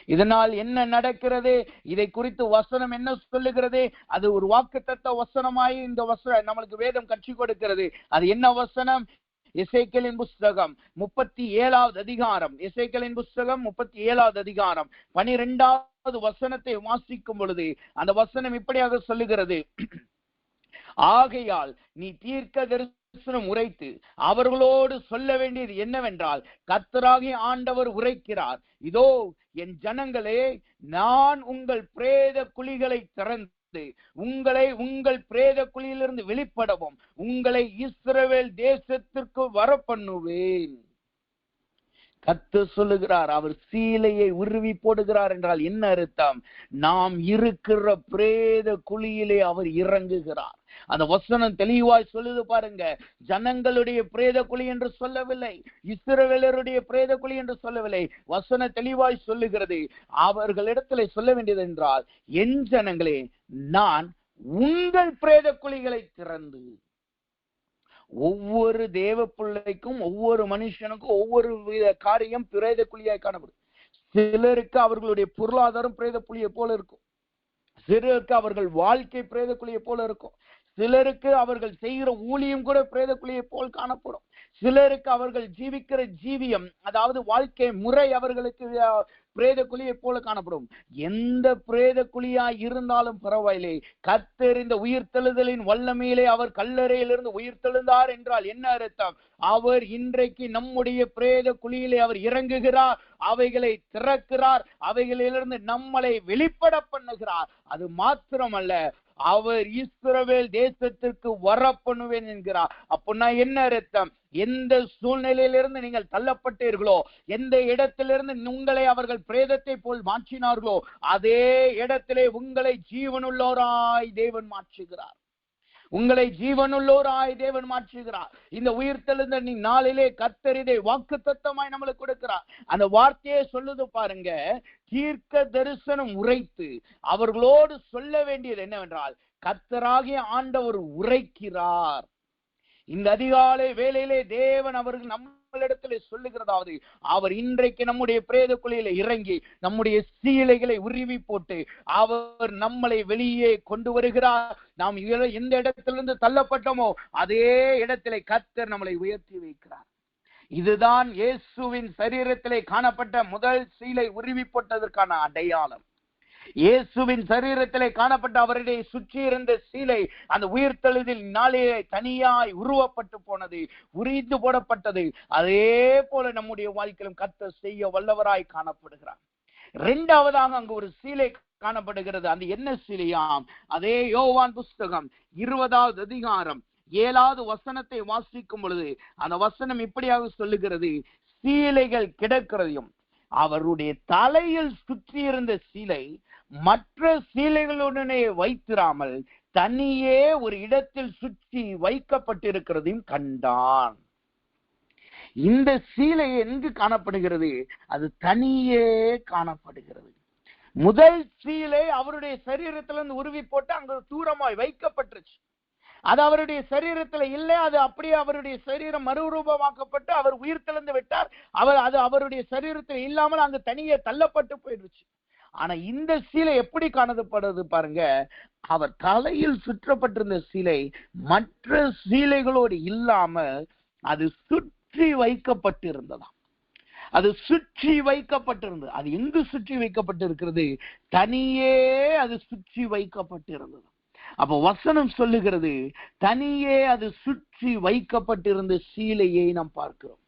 இதனால் என்ன நடக்கிறது? இதை குறித்து வசனம் என்ன சொல்லுகிறது? அது ஒரு வாக்குத்தத்த வசனமாய் இந்த வசனம் நம்மளுக்கு வேதம் கற்றுக் கொடுக்கிறது. அது என்ன வசனம்? எசேக்கியேலின் புஸ்தகம் 37வது அதிகாரம், எசேக்கியேலின் புஸ்தகம் 37வது அதிகாரம் 12வது வசனத்தை வாசிக்கும் பொழுது அந்த வசனம் இப்படியாக சொல்லுகிறது, ஆகையால் நீ தீர்க்க தரிசனம் உரைத்து அவர்களோடு சொல்ல வேண்டியது என்னவென்றால், கர்த்தராகிய ஆண்டவர் உரைக்கிறார், இதோ என் ஜனங்களே, நான் உங்கள் பிரேத குழிகளை திறந்து உங்களை உங்கள் பிரேத குழியிலிருந்து வெளிப்படவும் உங்களை இஸ்ரவேல் தேசத்திற்கு வர பண்ணுவேன். கர்த்தர் சொல்லுகிறார், அவர் சீலையை உருவி போடுகிறார் என்றால் என்ன அர்த்தம்? நாம் இருக்கிற பிரேத குழியிலே அவர் இறங்குகிறார். அந்த வசனம் தெளிவாய் சொல்லுது பாருங்க. ஜனங்களுடைய பிரேத குழி என்று சொல்லவில்லை, இஸ்ரவேலருடைய பிரேத குழி என்று சொல்லவில்லை. வசனம் தெளிவாய் சொல்லுகிறது, அவர்களிடத்துல சொல்ல வேண்டியது என்றால், என் ஜனங்களே, நான் உங்கள் பிரேத குழிகளை திறந்து, ஒவ்வொரு தேவ பிள்ளைக்கும் ஒவ்வொரு மனுஷனுக்கும் ஒவ்வொரு காரியம் பிரேத குழியாய் காணப்படும். சிலருக்கு அவர்களுடைய பொருளாதாரம் பிரேத புலியை போல இருக்கும், சிலருக்கு அவர்கள் வாழ்க்கை பிரேத குழியை போல இருக்கும். சிலருக்கு அவர்கள் செய்கிற ஊழியம் கூட பிரேத குழியை போல் காணப்படும். சிலருக்கு அவர்கள் ஜீவிக்கிற ஜீவியம், அதாவது வாழ்க்கை முறை அவர்களுக்கு பிரேத குழியை போல காணப்படும். எந்த பிரேத குழியா இருந்தாலும் பரவாயில்லை, கர்த்தர் இந்த உயிர்த்தெழுதலின் வல்லமையிலே அவர் கல்லறையிலிருந்து உயிர்த்தெழுந்தார் என்றால் என்ன அர்த்தம்? அவர் இன்றைக்கு நம்முடைய பிரேத குழியிலே அவர் இறங்குகிறார், அவைகளை திறக்கிறார், அவைகளிலிருந்து நம்மளை வெளிப்பட பண்ணுகிறார். அது மாத்திரமல்ல, அவர் இஸ்ரவேல் தேசத்திற்கு வர பண்ணுவேன் என்கிறார். அப்படின்னா என்ன அர்த்தம்? எந்த சூழ்நிலையிலிருந்து நீங்கள் தள்ளப்பட்டீர்களோ, எந்த இடத்திலிருந்து உங்களை அவர்கள் பிரேதத்தை போல் மாற்றினார்களோ, அதே இடத்திலே உங்களை ஜீவனுள்ளோராய் தேவன் மாற்றுகிறார். உங்களை ஜீவனுள்ளோராய் தேவன் மாற்றுகிறார். இந்த உயிர்த்தெழுந்த நாளிலே கர்த்தர் இதை வாக்குத்தத்தமாய் நம்மளுக்கு கொடுக்கிறார். அந்த வார்த்தையை சொல்லுது பாருங்க, தீர்க்க தரிசனம் உரைத்து அவர்களோடு சொல்ல வேண்டியது என்னவென்றால், கர்த்தராகிய ஆண்டவர் உரைக்கிறார். இந்த அதிகாலை வேளையிலே தேவன் அவர்கள் நம்மளிடத்திலே சொல்லுகிறதாவது, அவர் இன்றைக்கு நம்முடைய பிரேத குழியில இறங்கி நம்முடைய சீலைகளை உருவி போட்டு அவர் நம்மளை வெளியே கொண்டு வருகிறார். நாம் எந்த இடத்திலிருந்து தள்ளப்பட்டோமோ அதே இடத்திலே கர்த்தர் நம்மளை உயர்த்தி வைக்கிறார். இதுதான் இயேசுவின் சரீரத்திலே காணப்பட்ட முதல் சீலை உருவி போட்டதற்கான அடையாளம். இயேசுவின் சரீரத்திலே காணப்பட்ட அவருடைய சுற்றி இருந்த சீலை அந்த உயிர்த்தெழுதலின் நாளிலே தனியாய் உருவப்பட்டு போனது, உரிந்து போடப்பட்டது. அதே போல நம்முடைய வாழ்க்கையிலும் கர்த்தர் செய்ய வல்லவராய் காணப்படுகிறார். இரண்டாவதாக அங்கு ஒரு சீலை காணப்படுகிறது. அந்த என்ன சீலையாம்? அதே யோவான் புஸ்தகம் 20வது அதிகாரம் 7வது வசனத்தை வாசிக்கும் பொழுது அந்த வசனம் இப்படியாக சொல்லுகிறது, சீலைகள் கிடக்கிறதையும் அவருடைய தலையில் சுற்றி இருந்த சீலை மற்ற சீலைகளுடனே வைத்திராமல் தனியே ஒரு இடத்தில் சுற்றி வைக்கப்பட்டிருக்கிறதையும் கண்டான். இந்த சீலை எங்கு காணப்படுகிறது? அது தனியே காணப்படுகிறது. முதல் சீலை அவருடைய சரீரத்திலிருந்து உருவி போட்டு அங்கு தூரமாய் வைக்கப்பட்டுருச்சு. அது அவருடைய சரீரத்துல இல்லை, அது அப்படியே அவருடைய சரீரம் மறுரூபமாக்கப்பட்டு அவர் உயிர்த்தெழுந்து விட்டார். அது அவருடைய சரீரத்தில் இல்லாமல் அங்கு தனியே தள்ளப்பட்டு போயிடுச்சு. ஆனா இந்த சீலை எப்படி காணப்படுறது பாருங்க, அவர் தலையில் சுற்றப்பட்டிருந்த சீலை மற்ற சீலைகளோடு இல்லாம அது சுற்றி வைக்கப்பட்டிருந்ததாம். அது சுற்றி வைக்கப்பட்டிருந்தது. அது எங்கு சுற்றி வைக்கப்பட்டிருக்கிறது? தனியே அது சுற்றி வைக்கப்பட்டிருந்தது. அப்ப வசனம் சொல்லுகிறது, தனியே அது சுற்றி வைக்கப்பட்டிருந்த சீலையை நாம் பார்க்கிறோம்.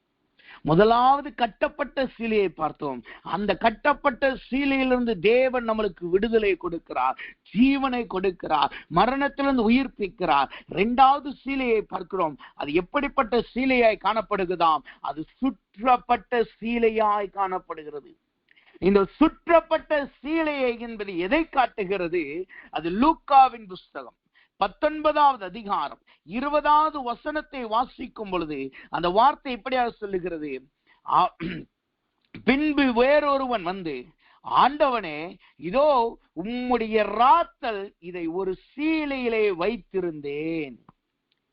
முதலாவது கட்டப்பட்ட சீலையை பார்த்தோம். அந்த கட்டப்பட்ட சீலையிலிருந்து தேவன் நம்மளுக்கு விடுதலை கொடுக்கிறார், ஜீவனை கொடுக்கிறார், மரணத்திலிருந்து உயிர்ப்பிக்கிறார். இரண்டாவது சீலையை பார்க்கிறோம். அது எப்படிப்பட்ட சீலையாய் காணப்படுகிறதாம்? அது சுற்றப்பட்ட சீலையாய் காணப்படுகிறது. இந்த சுற்றப்பட்ட சீலையை என்பது எதை காட்டுகிறது? அது லூக்காவின் புஸ்தகம் 19வது அதிகாரம் 20வது வசனத்தை வாசிக்கும் பொழுது அந்த வார்த்தை இப்படியாக சொல்லுகிறது, பின்பு வேறொருவன் வந்து, ஆண்டவனே, இதோ உம்முடைய ராத்தல் இதை ஒரு சீலையிலே வைத்திருந்தேன்.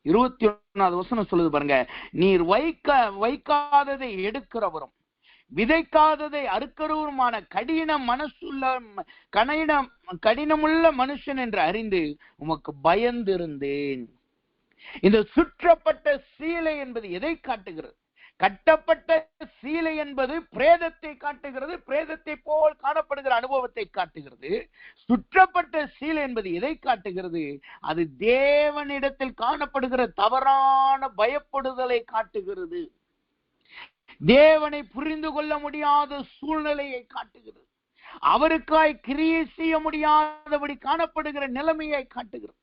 21வது வசனம் சொல்லுது பாருங்க, நீர் வைக்காததை எடுக்கிறவரும் விதைக்காததை அறுக்கிறவருமான கடினமுள்ள மனுஷன் என்று அறிந்து உமக்கு பயந்திருந்தேன். இந்த சுற்றப்பட்ட சீலை என்பது எதை காட்டுகிறது? கட்டப்பட்ட சீலை என்பது பிரேதத்தை காட்டுகிறது, பிரேதத்தை போல் காணப்படுகிற அனுபவத்தை காட்டுகிறது. சுற்றப்பட்ட சீலை என்பது எதை காட்டுகிறது? அது தேவனிடத்தில் காணப்படுகிற தவறான பயப்படுதலை காட்டுகிறது. தேவனை புரிந்து கொள்ள முடியாத சூழ்நிலையை காட்டுகிறது. அவருக்காய் கிரியை செய்ய முடியாதபடி காணப்படுகிற நிலைமையை காட்டுகிறது.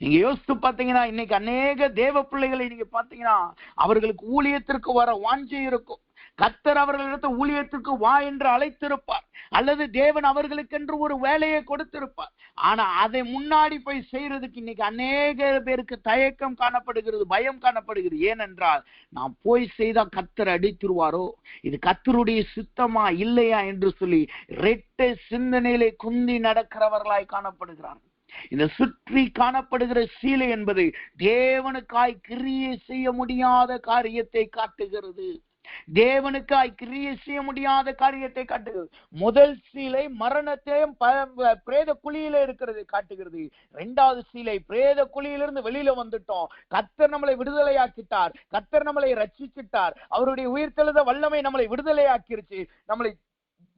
நீங்க யோசித்து பாத்தீங்கன்னா, இன்னைக்கு அநேக தேவ பிள்ளைகளை நீங்க பாத்தீங்கன்னா, அவர்களுக்கு ஊழியத்திற்கு வர வாஞ்சை இருக்கும். கர்த்தர் அவர்களிடத்தில் ஊழியத்திற்கு வா என்று அழைத்திருப்பார், அல்லது தேவன் அவர்களுக்கென்று ஒரு வேலையை கொடுத்திருப்பார். ஆனா அதை முன்னாடி போய் செய்யறதுக்கு இன்னைக்கு அநேக பேருக்கு தயக்கம் காணப்படுகிறது, பயம் காணப்படுகிறது. ஏனென்றால், நாம் போய் செய்தா கர்த்தர் அடித்துருவாரோ, இது கர்த்தருடைய சித்தமா இல்லையா என்று சொல்லி ரெட்டை சிந்தனையிலே குந்தி நடக்கிறவர்களாய் காணப்படுகிறார்கள். இந்த சுற்றி காணப்படுகிற சீலை என்பது தேவனுக்காய் கிரியை செய்ய முடியாத காரியத்தை காட்டுகிறது. தேவனுக்காய் கிரியை செய்ய முடியாத காரியத்தை காட்டுகிறது. முதல் சீலை மரணத்தையும் பிரேத குழியில இருக்கிறதை காட்டுகிறது. இரண்டாவது சீலை பிரேத குழியிலிருந்து வெளியில வந்துட்டோம், கர்த்தர் நம்மளை விடுதலையாக்கிட்டார், கர்த்தர் நம்மளை ரட்சிச்சிட்டார், அவருடைய உயிர்த்தெழுத வல்லமை நம்மளை விடுதலையாக்கிருச்சு, நம்மளை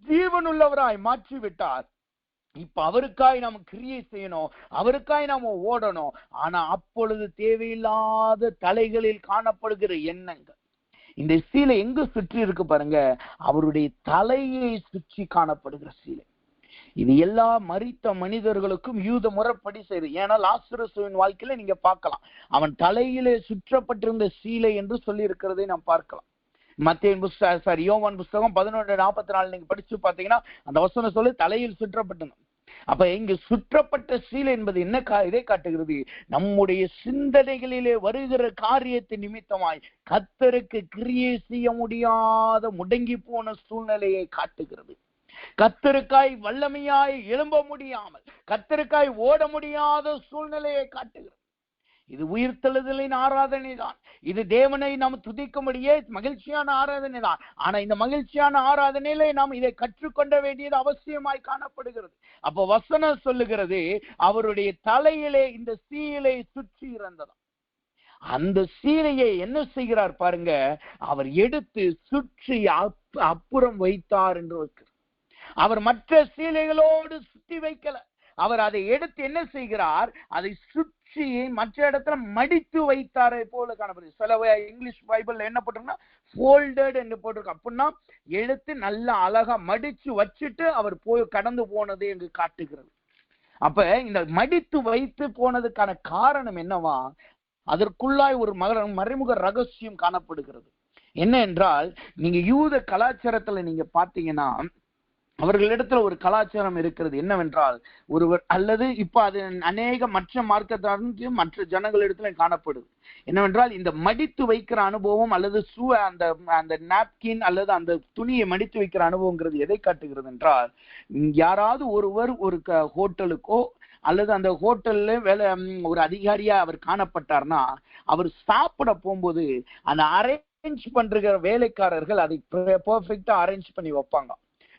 ஜீவனுள்ளவராய் மாற்றி விட்டார். இப்ப அவருக்காய் நாம் கிரியை செய்யணும், அவருக்காய் நாம ஓடணும். ஆனா அப்பொழுது தேவையில்லாத தலைகளில் காணப்படுகிற எண்ணங்கள், இந்த சீலை எங்க சுற்றி இருக்கு பாருங்க, அவருடைய தலையை சுற்றி காணப்படுகிற சீலை. இது எல்லா மரித்த மனிதர்களுக்கும் யூத முறைப்படி செய்யுது. ஏன்னா லாசருவின் வாழ்க்கையில நீங்க பார்க்கலாம், அவன் தலையிலே சுற்றப்பட்டிருந்த சீலை என்று சொல்லி இருக்கிறதை நாம் பார்க்கலாம். யோவான் புஸ்தகம் 11:44 நீங்க படிச்சு பாத்தீங்கன்னா அந்த வசனம் சொல்லி தலையில் சுற்றப்பட்டது. அப்ப இங்கு சுற்றப்பட்ட சீலை என்பது என்ன இதை காட்டுகிறது, நம்முடைய சிந்தனைகளிலே வருகிற காரியத்தின் நிமித்தமாய் கர்த்தருக்கு கிரியை செய்ய முடியாத முடங்கி போன சூழ்நிலையை காட்டுகிறது. கர்த்தருக்காய் வல்லமையாய் எழும்ப முடியாமல், கர்த்தருக்காய் ஓட முடியாத சூழ்நிலையை காட்டுகிறது. இது உயிர்த்தெழுதலின் ஆராதனை தான். இது தேவனை நாம் துதிக்கும்படியே மகிழ்ச்சியான ஆராதனை தான். ஆனா இந்த மகிழ்ச்சியான ஆராதனையிலே நாம் இதை கற்றுக்கொள்ள வேண்டியது அவசியமாய் காணப்படுகிறது. அப்ப வசனம் சொல்லுகிறது, அவருடைய தலையிலே இந்த சீலை சுற்றி இருந்ததாம். அந்த சீலையை என்ன செய்கிறார் பாருங்க, அவர் எடுத்து சுற்றி அப்புறம் வைத்தார் என்று வைக்கிறார். அவர் மற்ற சீலைகளோடு சுற்றி வைக்கல, அவர் அதை எடுத்து என்ன செய்கிறார், அதை சுற்றி மற்ற இடத்துல மடித்து வைத்தாரை போல காணப்படுது. சில இங்கிலீஷ் பைபிள்ல என்ன போட்டிருக்கா, ஃபோல்டட் என்று போட்டிருக்கு. அப்படின்னா எடுத்து நல்லா அழகா மடிச்சு வச்சுட்டு அவர் போய் கடந்து போனது என்று காட்டுகிறது. அப்ப இந்த மடித்து வைத்து போனதுக்கான காரணம் என்னவா, அதற்குள்ளாய் ஒரு மறைமுக ரகசியம் காணப்படுகிறது. என்ன என்றால், நீங்க யூத கலாச்சாரத்துல நீங்க பாத்தீங்கன்னா அவர்களிடத்துல ஒரு கலாச்சாரம் இருக்கிறது. என்னவென்றால், ஒருவர் அல்லது இப்ப அது அநேக மற்ற மார்க்கத்தாரும் மற்ற ஜனங்களிடத்துல காணப்படுது. என்னவென்றால், இந்த மடித்து வைக்கிற அனுபவம் அல்லது அந்த நாப்கின் அல்லது அந்த துணியை மடித்து வைக்கிற அனுபவங்கிறது எதை காட்டுகிறது என்றால், யாராவது ஒருவர் ஒரு ஹோட்டலுக்கோ அல்லது அந்த ஹோட்டல்ல வேலை ஒரு அதிகாரியா அவர் காணப்பட்டார்னா, அவர் சாப்பிட போகும்போது அந்த அரேஞ்ச் பண்ற வேலைக்காரர்கள் அதை பெர்ஃபெக்டா அரேஞ்ச் பண்ணி வைப்பாங்க.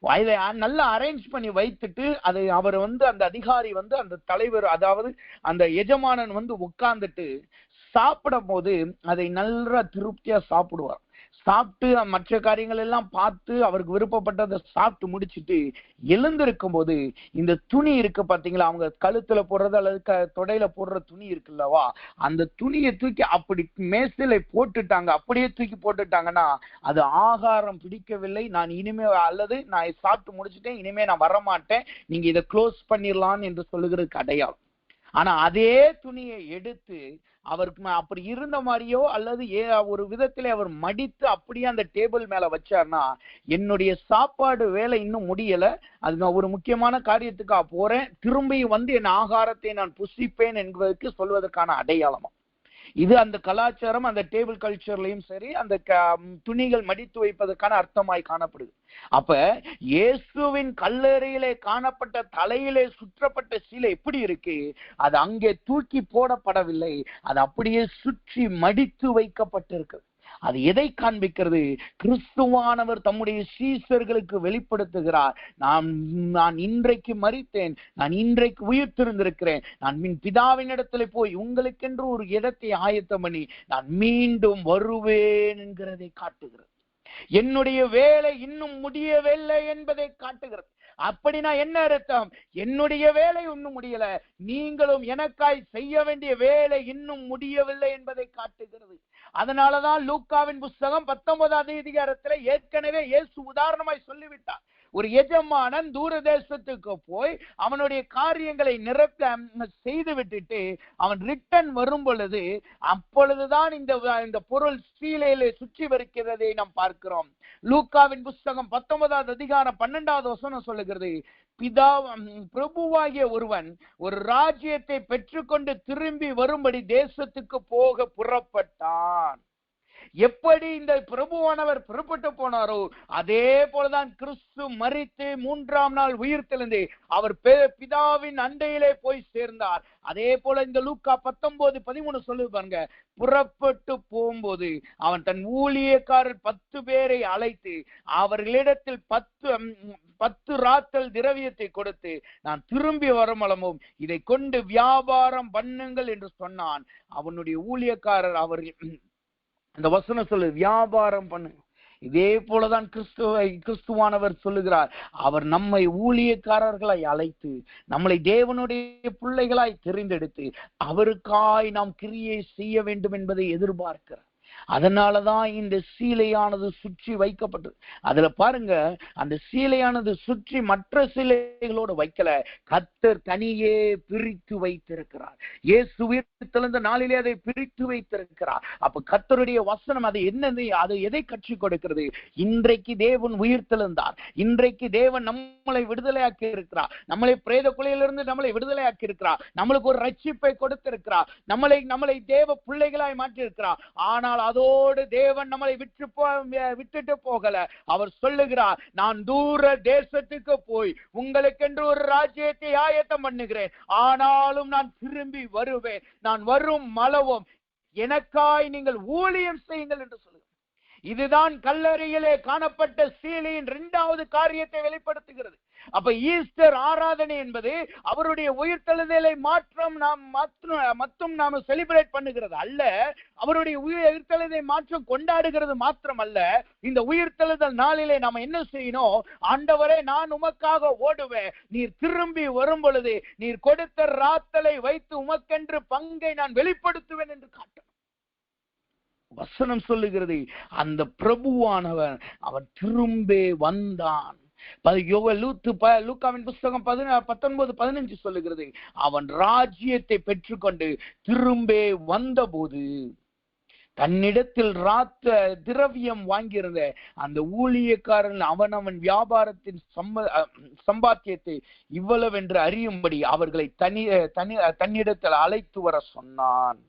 இதை நல்லா அரேஞ்ச் பண்ணி வைத்துட்டு அதை அவர் அந்த அதிகாரி அந்த தலைவர், அதாவது அந்த எஜமானன் உட்கார்ந்துட்டு சாப்பிடும் போது அதை நல்லா திருப்தியா சாப்பிடுவார். சாப்பிட்டு மற்ற காரியங்கள் எல்லாம் பார்த்து அவருக்கு விருப்பப்பட்டதை சாப்பிட்டு முடிச்சுட்டு எழுந்திருக்கும் போது இந்த துணி இருக்கு பாத்தீங்களா, அவங்க கழுத்துல போடுறது அல்லது தொடையில போடுற துணி இருக்குல்லவா, அந்த துணியை தூக்கி அப்படி மேசையில போட்டுட்டாங்க, அப்படியே தூக்கி போட்டுட்டாங்கன்னா அது ஆகாரம் பிடிக்கவில்லை, நான் இனிமே அல்லது நான் சாப்பிட்டு முடிச்சுட்டேன், இனிமே நான் வரமாட்டேன், நீங்க இதை க்ளோஸ் பண்ணிடலாம் என்று சொல்லுகிறதுக்கு அடையாளம். ஆனா அதே துணியை எடுத்து அவருக்கு அப்படி இருந்த மாதிரியோ அல்லது ஒரு விதத்திலே அவர் மடித்து அப்படியே அந்த டேபிள் மேல வச்சார்னா, என்னுடைய சாப்பாடு வேலை இன்னும் முடியல, அது நான் ஒரு முக்கியமான காரியத்துக்காக போறேன், திரும்பி என் ஆகாரத்தை நான் புசிப்பேன் என்பதற்கு சொல்வதற்கான அடையாளமா. இது அந்த கலாச்சாரம், அந்த டேபிள் கல்ச்சர்லயும் சரி, அந்த துணிகள் மடித்து வைப்பதற்கான அர்த்தமாய் காணப்படுது. அப்ப இயேசுவின் கல்லறையிலே காணப்பட்ட தலையிலே சுற்றப்பட்ட சீலை எப்படி இருக்கு, அது அங்கே தூக்கி போடப்படவில்லை, அது அப்படியே சுற்றி மடித்து வைக்கப்பட்டிருக்கு. அது எதை காண்பிக்கிறது, கிறிஸ்துவானவர் தம்முடைய சீஷர்களுக்கு வெளிப்படுத்துகிறார், நான் இன்றைக்கு மரித்தேன், நான் இன்றைக்கு உயிர்த்திருந்திருக்கிறேன், நான் பிதாவின் இடத்துல போய் உங்களுக்கென்று ஒரு இடத்தை ஆயத்தம் பண்ணி நான் மீண்டும் வருவேன் என்கிறதை காட்டுகிறது. என்னுடைய வேலை இன்னும் முடியவில்லை என்பதை காட்டுகிறது. அப்படின்னா என்ன அர்த்தம், என்னுடைய வேலை இன்னும் முடியல, நீங்களும் எனக்காய் செய்ய வேண்டிய வேலை இன்னும் முடியவில்லை என்பதை காட்டுகிறது. அதனாலதான் லூக்காவின் புஸ்தகம் 19ஆம் அதிகாரத்துல ஏற்கனவே இயேசு உதாரணமாய் சொல்லிவிட்டார். ஒரு எஜமானன் தூர தேசத்துக்கு போய் அவனுடைய காரியங்களை செய்து விட்டுட்டு அவன் ரிட்டர்ன் வரும் பொழுது அப்பொழுதுதான் இந்த பொருள் சீலையிலே சுற்றி வருகிறதை நாம் பார்க்கிறோம். லூக்காவின் புஸ்தகம் 19ஆம் அதிகாரம் 12வது வசனம் சொல்லுகிறது, பிரபுவாகிய ஒருவன் ஒரு ராஜ்யத்தை பெற்றுக்கொண்டு திரும்பி வரும்படி தேசத்துக்கு போக புறப்பட்டான். எப்படி இந்த பிரபுவானவர் புறப்பட்டு போனாரோ அதே போலதான் கிறிஸ்து மரித்து 3ஆம் நாள் உயிர்த்தெழுந்து அவர் பிதாவின் அண்டையிலே போய் சேர்ந்தார். அதே போல இந்த லூக்கா 19:13 சொல்லு பாருங்க, புறப்பட்டு போகும்போது அவன் தன் ஊழியக்காரர் 10 பேரை அழைத்து அவர்களிடத்தில் 10 ராத்தல் திரவியத்தை கொடுத்து நான் திரும்பி வரமளவும் இதை கொண்டு வியாபாரம் பண்ணுங்கள் என்று சொன்னான். அவனுடைய ஊழியக்காரர் அவர்கள் அந்த வசனம் சொல்லு, வியாபாரம் பண்ணு. இதே போலதான் கிறிஸ்துவானவர் சொல்லுகிறார். அவர் நம்மை ஊழியக்காரர்களாய் அழைத்து நம்மளை தேவனுடைய பிள்ளைகளாய் தெரிந்தெடுத்து அவருக்காய் நாம் கிரியை செய்ய வேண்டும் என்பதை எதிர்பார்க்கிறார். அதனாலதான் இந்த சீலையானது சுற்றி வைக்கப்பட்டது. அதுல பாருங்க, அந்த சீலையானது சுற்றி மற்ற சீலைகளோடு வைக்கல, கர்த்தர் தனியே பிரித்து வைத்திருக்கிறார். இயேசு உயிர்த்தெழுந்த நாளிலே அதை பிரித்து வைத்திருக்கிறார். அப்ப கர்த்தருடைய வசனம் அது என்னது, அது எதை கற்றுக் கொடுக்கிறது? இன்றைக்கு தேவன் உயிர்த்தெழுந்தார். இன்றைக்கு தேவன் நம்மளை விடுதலையாக்கி இருக்கிறார். நம்மளை பிரேத குலையிலிருந்து நம்மளை விடுதலையாக்கி இருக்கிறார். நம்மளுக்கு ஒரு ரட்சிப்பை கொடுத்திருக்கிறார். நம்மளை தேவ பிள்ளைகளாய் மாற்றி இருக்கிறார். ஆனால் அதோடு தேவன் நம்மளை விட்டுட்டு போகல. அவர் சொல்லுகிறார், நான் தூர தேசத்துக்கு போய் உங்களுக்கென்று ஒரு ராஜ்யத்தை ஆயத்தம் பண்ணுகிறேன், ஆனாலும் நான் திரும்பி வருவேன், நான் வரும் மளவும் எனக்காய் நீங்கள் ஊழியம் செய்யுங்கள் என்று சொல்லுகிறார். இதுதான் கல்லறையிலே காணப்பட்ட சீலையின் 2வது காரியத்தை வெளிப்படுத்துகிறது. அப்ப ஈஸ்டர் ஆராதனை என்பது அவருடைய உயிர்த்தெழுதலை மட்டும் நாம செலிப்ரேட் பண்ணுகிறது அல்ல, அவருடைய உயிர்த்தெழுதலை மாற்றம் கொண்டாடுகிறது மாத்திரம் அல்ல. இந்த உயிர்த்தெழுதல் நாளிலே நாம என்ன செய்யணும்? ஆண்டவரே, நான் உமக்காக ஓடுவேன், நீர் திரும்பி வரும் பொழுது நீர் கொடுத்த ராத்தலை வைத்து உமக்கென்று பங்கை நான் வெளிப்படுத்துவேன் என்று காட்டும் வசனம் சொல்லுகிறது. அந்த பிரபுவானவன் அவன் திரும்பி வந்தான். லூக்காவின் புஸ்தகம் 19:15 சொல்லுகிறது, அவன் ராஜ்யத்தை பெற்றுக்கொண்டு திரும்பி வந்தபோது தன்னிடத்தில் திரவியம் வாங்கியிருந்த அந்த ஊழியக்காரன் அவனவன் வியாபாரத்தின் சம்பாத்தியத்தை இவ்வளவென்று அறியும்படி அவர்களை தன்னிடத்தில் அழைத்து வர சொன்னான்.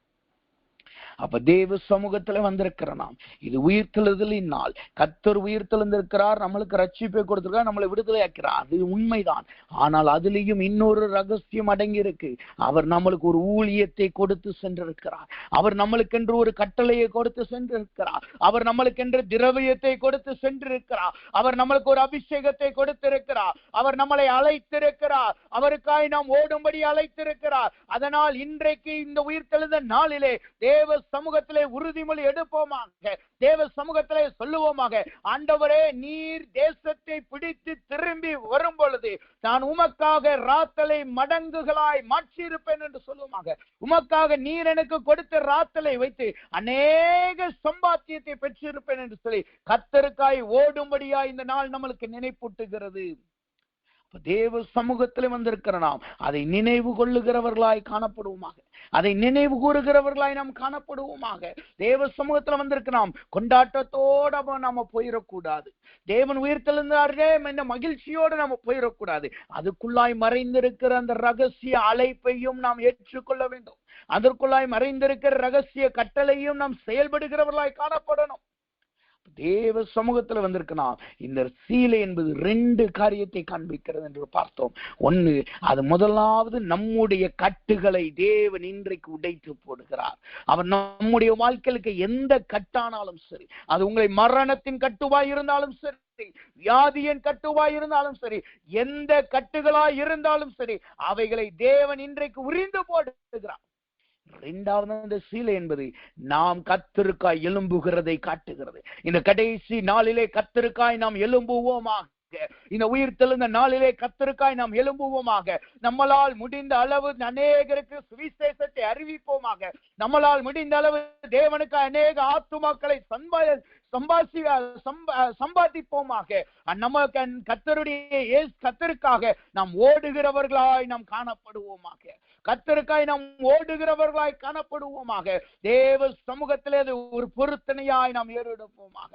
அப்ப தேவ சமூகத்துல வந்திருக்கிற நாம், இது உயிர்த்தெழுதலின் நாள். கர்த்தர் உயிர்த்தெழுந்திருக்கிறார், நம்மளுக்கு ரட்சிப்பை கொடுத்திருக்கிறார், நம்மளை விடுதலையாக்கிறார். அது உண்மைதான். ஆனால் அதுலயும் இன்னொரு ரகசியம் அடங்கி இருக்கு. அவர் நம்மளுக்கு ஒரு ஊழியத்தை கொடுத்து சென்றிருக்கிறார். அவர் நம்மளுக்கென்று ஒரு கட்டளையை கொடுத்து சென்றிருக்கிறார். அவர் நம்மளுக்கென்று திரவியத்தை கொடுத்து சென்றிருக்கிறார். அவர் நம்மளுக்கு ஒரு அபிஷேகத்தை கொடுத்திருக்கிறார். அவர் நம்மளை அழைத்திருக்கிறார். அவருக்காய் நாம் ஓடும்படி அழைத்திருக்கிறார். அதனால் இன்றைக்கு இந்த உயிர்த்தெழுந்த நாளிலே தேவ சமூகத்திலே உறுதிமொழி எடுப்போமாக, தேவ சமூகத்திலே சொல்லுவோமாக, ஆண்டவரே, நீர் தேசத்தை பிடித்து திரும்பி வரும் பொழுது நான் உமக்காக ராத்தலை மடங்குகளாய் மாற்றியிருப்பேன் என்று சொல்லுவோமாக. உமக்காக நீர் எனக்கு கொடுத்த ராத்தலை வைத்து அநேக சம்பாத்தியத்தை பெற்றிருப்பேன் என்று சொல்லி கர்த்தருக்காய் ஓடும்படியாய் இந்த நாள் நம்மளுக்கு நினைப்பூட்டுகிறது. தேவ சமூகத்தில் வந்திருக்கிற நாம் அதை நினைவு கொள்ளுகிறவர்களாய் காணப்படுவோமாக, அதை நினைவு கூறுகிறவர்களாய் நாம் காணப்படுவோமாக. தேவ சமூகத்துல வந்திருக்க நாம் கொண்டாட்டத்தோட நாம போயிடக்கூடாது. தேவன் உயிர்த்தெழுந்தாரே என்ற மகிழ்ச்சியோடு நாம போயிடக்கூடாது. அதுக்குள்ளாய் மறைந்திருக்கிற அந்த ரகசிய அழைப்பையும் நாம் ஏற்றுக்கொள்ள வேண்டும். அதற்குள்ளாய் மறைந்திருக்கிற ரகசிய கட்டளையும் நாம் செயல்படுகிறவர்களாய் காணப்படணும். தேவ சமூகத்துல வந்திருக்கணும். இந்த சீலை என்பது 2 காரியத்தை காண்பிக்கிறது என்று பார்த்தோம். ஒண்ணு, அது முதலாவது நம்முடைய கட்டுகளை தேவன் இன்றைக்கு உடைத்து போடுகிறார். அவர் நம்முடைய வாழ்க்கைக்கு எந்த கட்டானாலும் சரி, அது உங்களை மரணத்தின் கட்டுவாய் இருந்தாலும் சரி, வியாதியின் கட்டுவாய் இருந்தாலும் சரி, எந்த கட்டுகளாய் இருந்தாலும் சரி, அவைகளை தேவன் இன்றைக்கு உரிந்து போடுகிறார். 2வது, அந்த சீலை என்பது நாம் கர்த்தருக்காய் எழும்புகிறதை காட்டுகிறது. இந்த கடைசி நாளிலே கர்த்தருக்காய் நாம் எழும்புவோமாக. இந்த உயிர்த்தெழுந்த நாளிலே கர்த்தருக்காய் நாம் எழும்புவோமாக. நம்மளால் முடிந்த அளவு அநேகருக்கு சுவிசேஷத்தை அறிவிப்போமாக. நம்மளால் முடிந்த அளவு தேவனுக்கு அநேக ஆத்துமாக்களை சம்பாதிப்போமாக. நமக்கு கர்த்தருக்காக நாம் ஓடுகிறவர்களாய் நாம் காணப்படுவோமாக. கர்த்தருக்காய் நாம் ஓடுகிறவர்களாய் காணப்படுவோமாக. தேவ சமூகத்திலே ஒரு பொருத்தனையாய் நாம் ஏறெடுப்போமாக.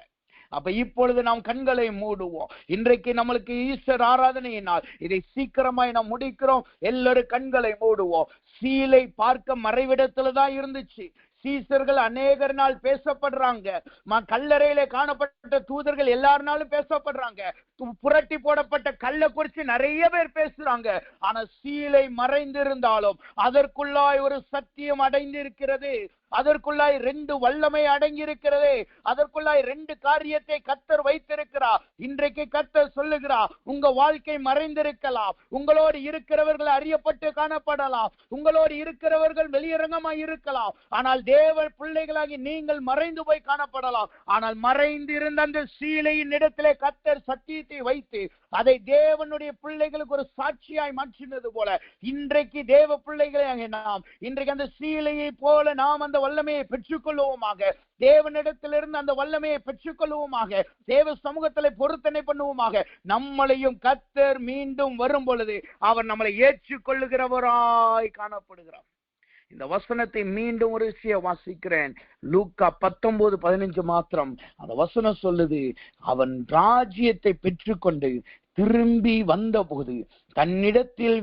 அப்ப இப்பொழுது நாம் கண்களை மூடுவோம். இன்றைக்கு நம்மளுக்கு ஈஸ்டர் ஆராதனையினால் இதை சீக்கிரமாய் நாம் முடிக்கிறோம். எல்லாரும் கண்களை மூடுவோம். சீலை பார்க்க மறைவிடத்துலதான் இருந்துச்சு. சீசர்கள் அநேகர் நாள் பேசப்படுறாங்க. கல்லறையில காணப்பட்ட தூதர்கள் எல்லாருனாலும் பேசப்படுறாங்க. புரட்டி போடப்பட்ட கல்லை குறித்து நிறைய பேர் பேசுறாங்க. ஆனா சீலை மறைந்திருந்தாலும் அதற்குள்ளாய் ஒரு சத்தியம் அடைந்திருக்கிறது. அதற்குள்ளாய் 2 வல்லமை அடங்கி இருக்கிறது. அதற்குள்ளாய் 2 காரியத்தை கர்த்தர் வைத்திருக்கிறார். இன்றைக்கு கர்த்தர் சொல்லுகிறார், உங்க வாழ்க்கை மறைந்திருக்கலாம், உங்களோடு இருக்கிறவர்கள் அறியப்பட்டு காணப்படலாம், உங்களோடு இருக்கிறவர்கள் வெளியரங்கமாய் இருக்கலாம், ஆனால் தேவ பிள்ளைகளாகி நீங்கள் மறைந்து போய் காணப்படலாம். ஆனால் மறைந்திருந்த அந்த சீலையின் இடத்திலே கர்த்தர் சத்தியத்தை வைத்து அதை தேவனுடைய பிள்ளைகளுக்கு ஒரு சாட்சியாய் மாற்றினது போல இன்றைக்கு தேவ பிள்ளைகளை நாம் இன்றைக்கு அந்த சீலையை போல நாம் அந்த வல்லமையை பெற்றுக் கொள்வோமாக. தேவனிடத்திலிருந்து அந்த வல்லமையை பெற்றுக் கொள்வோமாக. தேவ சமூகத்தில் பொருத்தனை பண்ணுவோமாக. நம்மளையும் கர்த்தர் மீண்டும் வரும் பொழுது அவர் நம்மளை ஏற்றுக்கொள்ளுகிறவராய் காணப்படுகிறார். இந்த வசனத்தை மீண்டும் ஒரு விஷயம் வாசிக்கிறேன். லூக்கா 19:15 மாத்திரம் அந்த வசனம் சொல்லுது, அவன் ராஜ்யத்தை பெற்றுக்கொண்டு திரும்பி வந்த போது தன்னிடத்தில்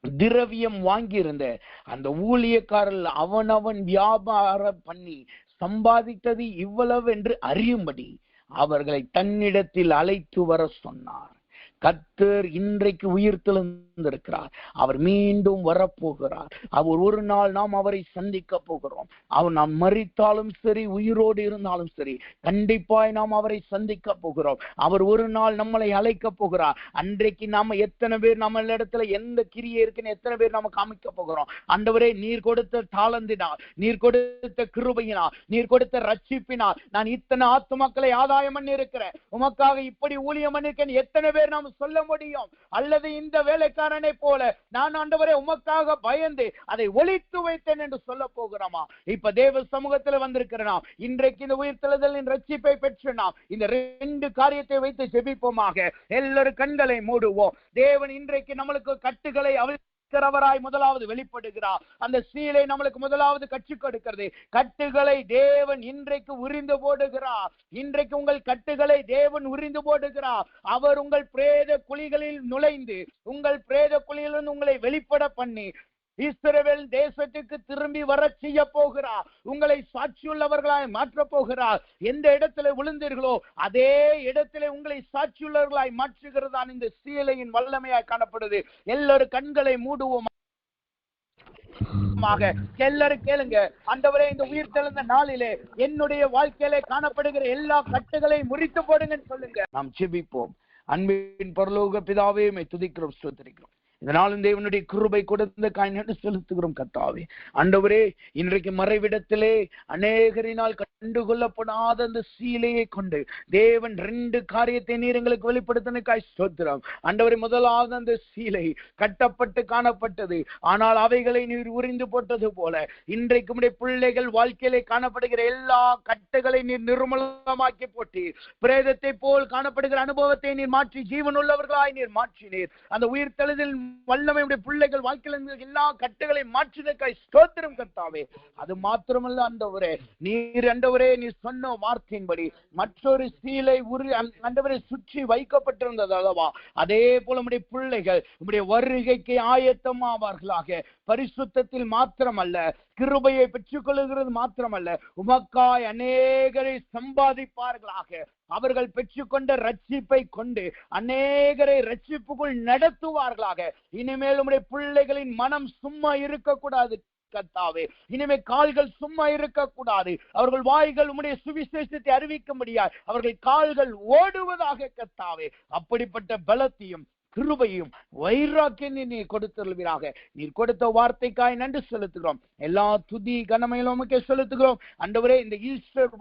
திரவியம் வாங்கியிருந்த அந்த ஊழியக்காரர்கள் அவனவன் வியாபாரம் பண்ணி சம்பாதித்தது இவ்வளவு என்று அறியும்படி அவர்களை தன்னிடத்தில் அழைத்து வர சொன்னார். கர்த்தர் இன்றைக்கு உயிர்த்தெழுந்திருக்கிறார். அவர் மீண்டும் வரப்போகிறார். அவர் ஒரு நாள் நாம் அவரை சந்திக்க போகிறோம். அவர் நாம் மரித்தாலும் சரி, உயிரோடு இருந்தாலும் சரி, கண்டிப்பாய் நாம் அவரை சந்திக்க போகிறோம். அவர் ஒரு நாள் நம்மளை அழைக்க போகிறார். அன்றைக்கு நாம எத்தனை பேர் நம்ம இடத்துல எந்த கிரியை இருக்குன்னு எத்தனை பேர் நாம காமிக்க போகிறோம். ஆண்டவரே, நீர் கொடுத்த தாளந்தினால், நீர் கொடுத்த கிருபையினால், நீர் கொடுத்த ரட்சிப்பினால் நான் இத்தனை ஆத்துமக்களை ஆதாயம் பண்ணி இருக்கிறேன், உமக்காக இப்படி ஊழியம் பண்ணிருக்கேன் எத்தனை பேர் நாம் சொல்ல முடியும்? அல்லது இந்த வேலைக்காரனை போல நான் ஆண்டவரே உமக்காக பயந்து அதை ஒளித்து வைத்தேன் என்று சொல்ல போகிறோமா? இப்ப தேவ சமூகத்தில் வந்திருக்கிறனா இன்றைக்கு இந்த உயிர்த்தெழுதலின் ரட்சிப்பை பெற்று நாம் இந்த 2 காரியத்தை வைத்து ஜெபிப்போமாக. எல்லாரும் கண்களை மூடுவோம். தேவன் இன்றைக்கு நம்மளுக்கு கட்டுகளை அவராய் முதலாவது வெளிப்படுகிறார். அந்த சீலை நம்மளுக்கு முதலாவது கற்றுக் கொடுக்கிறது. கட்டுகளை தேவன் இன்றைக்கு உரிந்து போடுகிறார். இன்றைக்கு உங்கள் கட்டுகளை தேவன் உரிந்து போடுகிறார். அவர் உங்கள் பிரேத குழிகளில் நுழைந்து உங்கள் பிரேத குழியிலிருந்து உங்களை வெளிப்பட பண்ணி இஸ்ரவேல் தேசத்துக்கு திரும்பி வர செய்ய போகிறார். உங்களை சாட்சியுள்ளவர்களாய் மாற்ற போகிறார். எந்த இடத்துல விழுந்தீர்களோ அதே இடத்துல உங்களை சாட்சியுள்ளவர்களாய் மாற்றுகிறதான் இந்த சீலையின் வல்லமையாய் காணப்படுது. எல்லாரும் கண்களை மூடுவோம். எல்லாரும் கேளுங்க, ஆண்டவரே இந்த உயிர்த்தெழுந்த நாளிலே என்னுடைய வாழ்க்கையிலே காணப்படுகிற எல்லா கட்டுகளையும் முறித்து போடுங்கன்னு சொல்லுங்க. நாம் ஜெபிப்போம். அன்பின் பரலோக பிதாவே, உம்மை துதிக்கிறோம், ஸ்தோத்திரிக்கிறோம். இதனாலும் தேவனுடைய கிருபை கொடுத்த காய்ந்து செலுத்துகிறோம். கர்த்தாவே, ஆண்டவரே, இன்றைக்கு மறைவிடத்திலே அநேகரினால் கண்டுகொள்ளப்படாத அந்த சீலையை கொண்டு தேவன் 2 காரியத்தை நீர் எங்களுக்கு வெளிப்படுத்தினாய் ஸ்தோத்திரம். ஆண்டவரே, முதலாவது அந்த சீலை கட்டப்பட்டு காணப்பட்டது, ஆனால் அவைகளை நீர் உரிந்து போட்டது போல இன்றைக்கு உம்முடைய பிள்ளைகள் வாழ்க்கையிலே காணப்படுகிற எல்லா கட்டுகளை நீர் நிர்மூலமாக்கி போட்டு பிரேதத்தை போல் காணப்படுகிற அனுபவத்தை நீர் மாற்றி ஜீவனுள்ளவர்களாய் நீர் மாற்றினீர். அந்த உயிர்த்தெழுதல் வல்லமையுடைய பிள்ளைகள் வாழ்க்கையில் எல்லா கட்டுகளை மாற்றினக்காய் ஸ்தோத்திரம் கர்த்தாவே. அது மாத்திரமல்ல ஆண்டவரே, நீர் ஆண்டவரே நீ சொன்ன வார்த்தையின்படி மற்றொரு சீலை ஆண்டவரை சுற்றி வைக்கப்பட்டிருந்தது அல்லவா? அதே போல உம்முடைய பிள்ளைகள் உம்முடைய வருகைக்கு ஆயத்தமாவார்களாக. பரிசுத்தத்தில் மாத்திரமல்ல, கிருபையை பெற்றுக் கொள்ளுகிறது மாத்திரமல்ல, உமக்காய் அநேகரை சம்பாதிப்பார்களாக. அவர்கள் பெற்றுக்கொண்ட ரட்சிப்பை கொண்டு அநேகரை ரட்சிப்புக்குள் நடத்துவார்களாக. இனிமேல் உம்முடைய பிள்ளைகளின் மனம் சும்மா இருக்கக்கூடாது கர்த்தாவே. இனிமே கால்கள் சும்மா இருக்கக்கூடாது. அவர்கள் வாய்கள் உம்முடைய சுவிசேஷத்தை அறிவிக்க முடியாது. அவர்கள் கால்கள் ஓடுவதாக கர்த்தாவே. அப்படிப்பட்ட பலத்தையும் கிருபையும் வைராக்கியம் நீர் கொடுத்தருள்வீராக. நீர் கொடுத்த வார்த்தைக்காய் நன்றி செலுத்துகிறோம். எல்லா துதி கனமையிலும் உமக்கே செலுத்துகிறோம். ஆண்டவரே, இந்த ஈஸ்டர்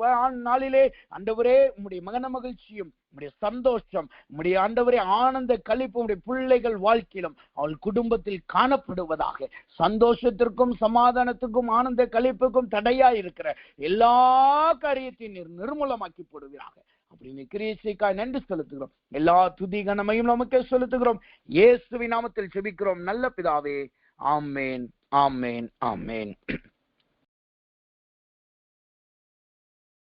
நாளிலே ஆண்டவரே உம்முடைய மகன மகிழ்ச்சியும் உம்முடைய சந்தோஷம், உம்முடைய ஆண்டவரே ஆனந்த களிப்பு உம்முடைய பிள்ளைகள் வாழ்க்கையிலும் அவள் குடும்பத்தில் காணப்படுவதாக. சந்தோஷத்திற்கும் சமாதானத்துக்கும் ஆனந்த களிப்புக்கும் தடையா இருக்கிற எல்லா காரியத்தையும் நீர் நிர்மூலமாக்கி போடுவீராக. அப்படின்னு கிரியைக்காய் நன்றி செலுத்துகிறோம். எல்லா துதி கனமையும் நமக்கே செலுத்துகிறோம். இயேசுவின் நாமத்தில் ஜெபிக்கிறோம் நல்ல பிதாவே. ஆமேன், ஆமேன், ஆமேன்.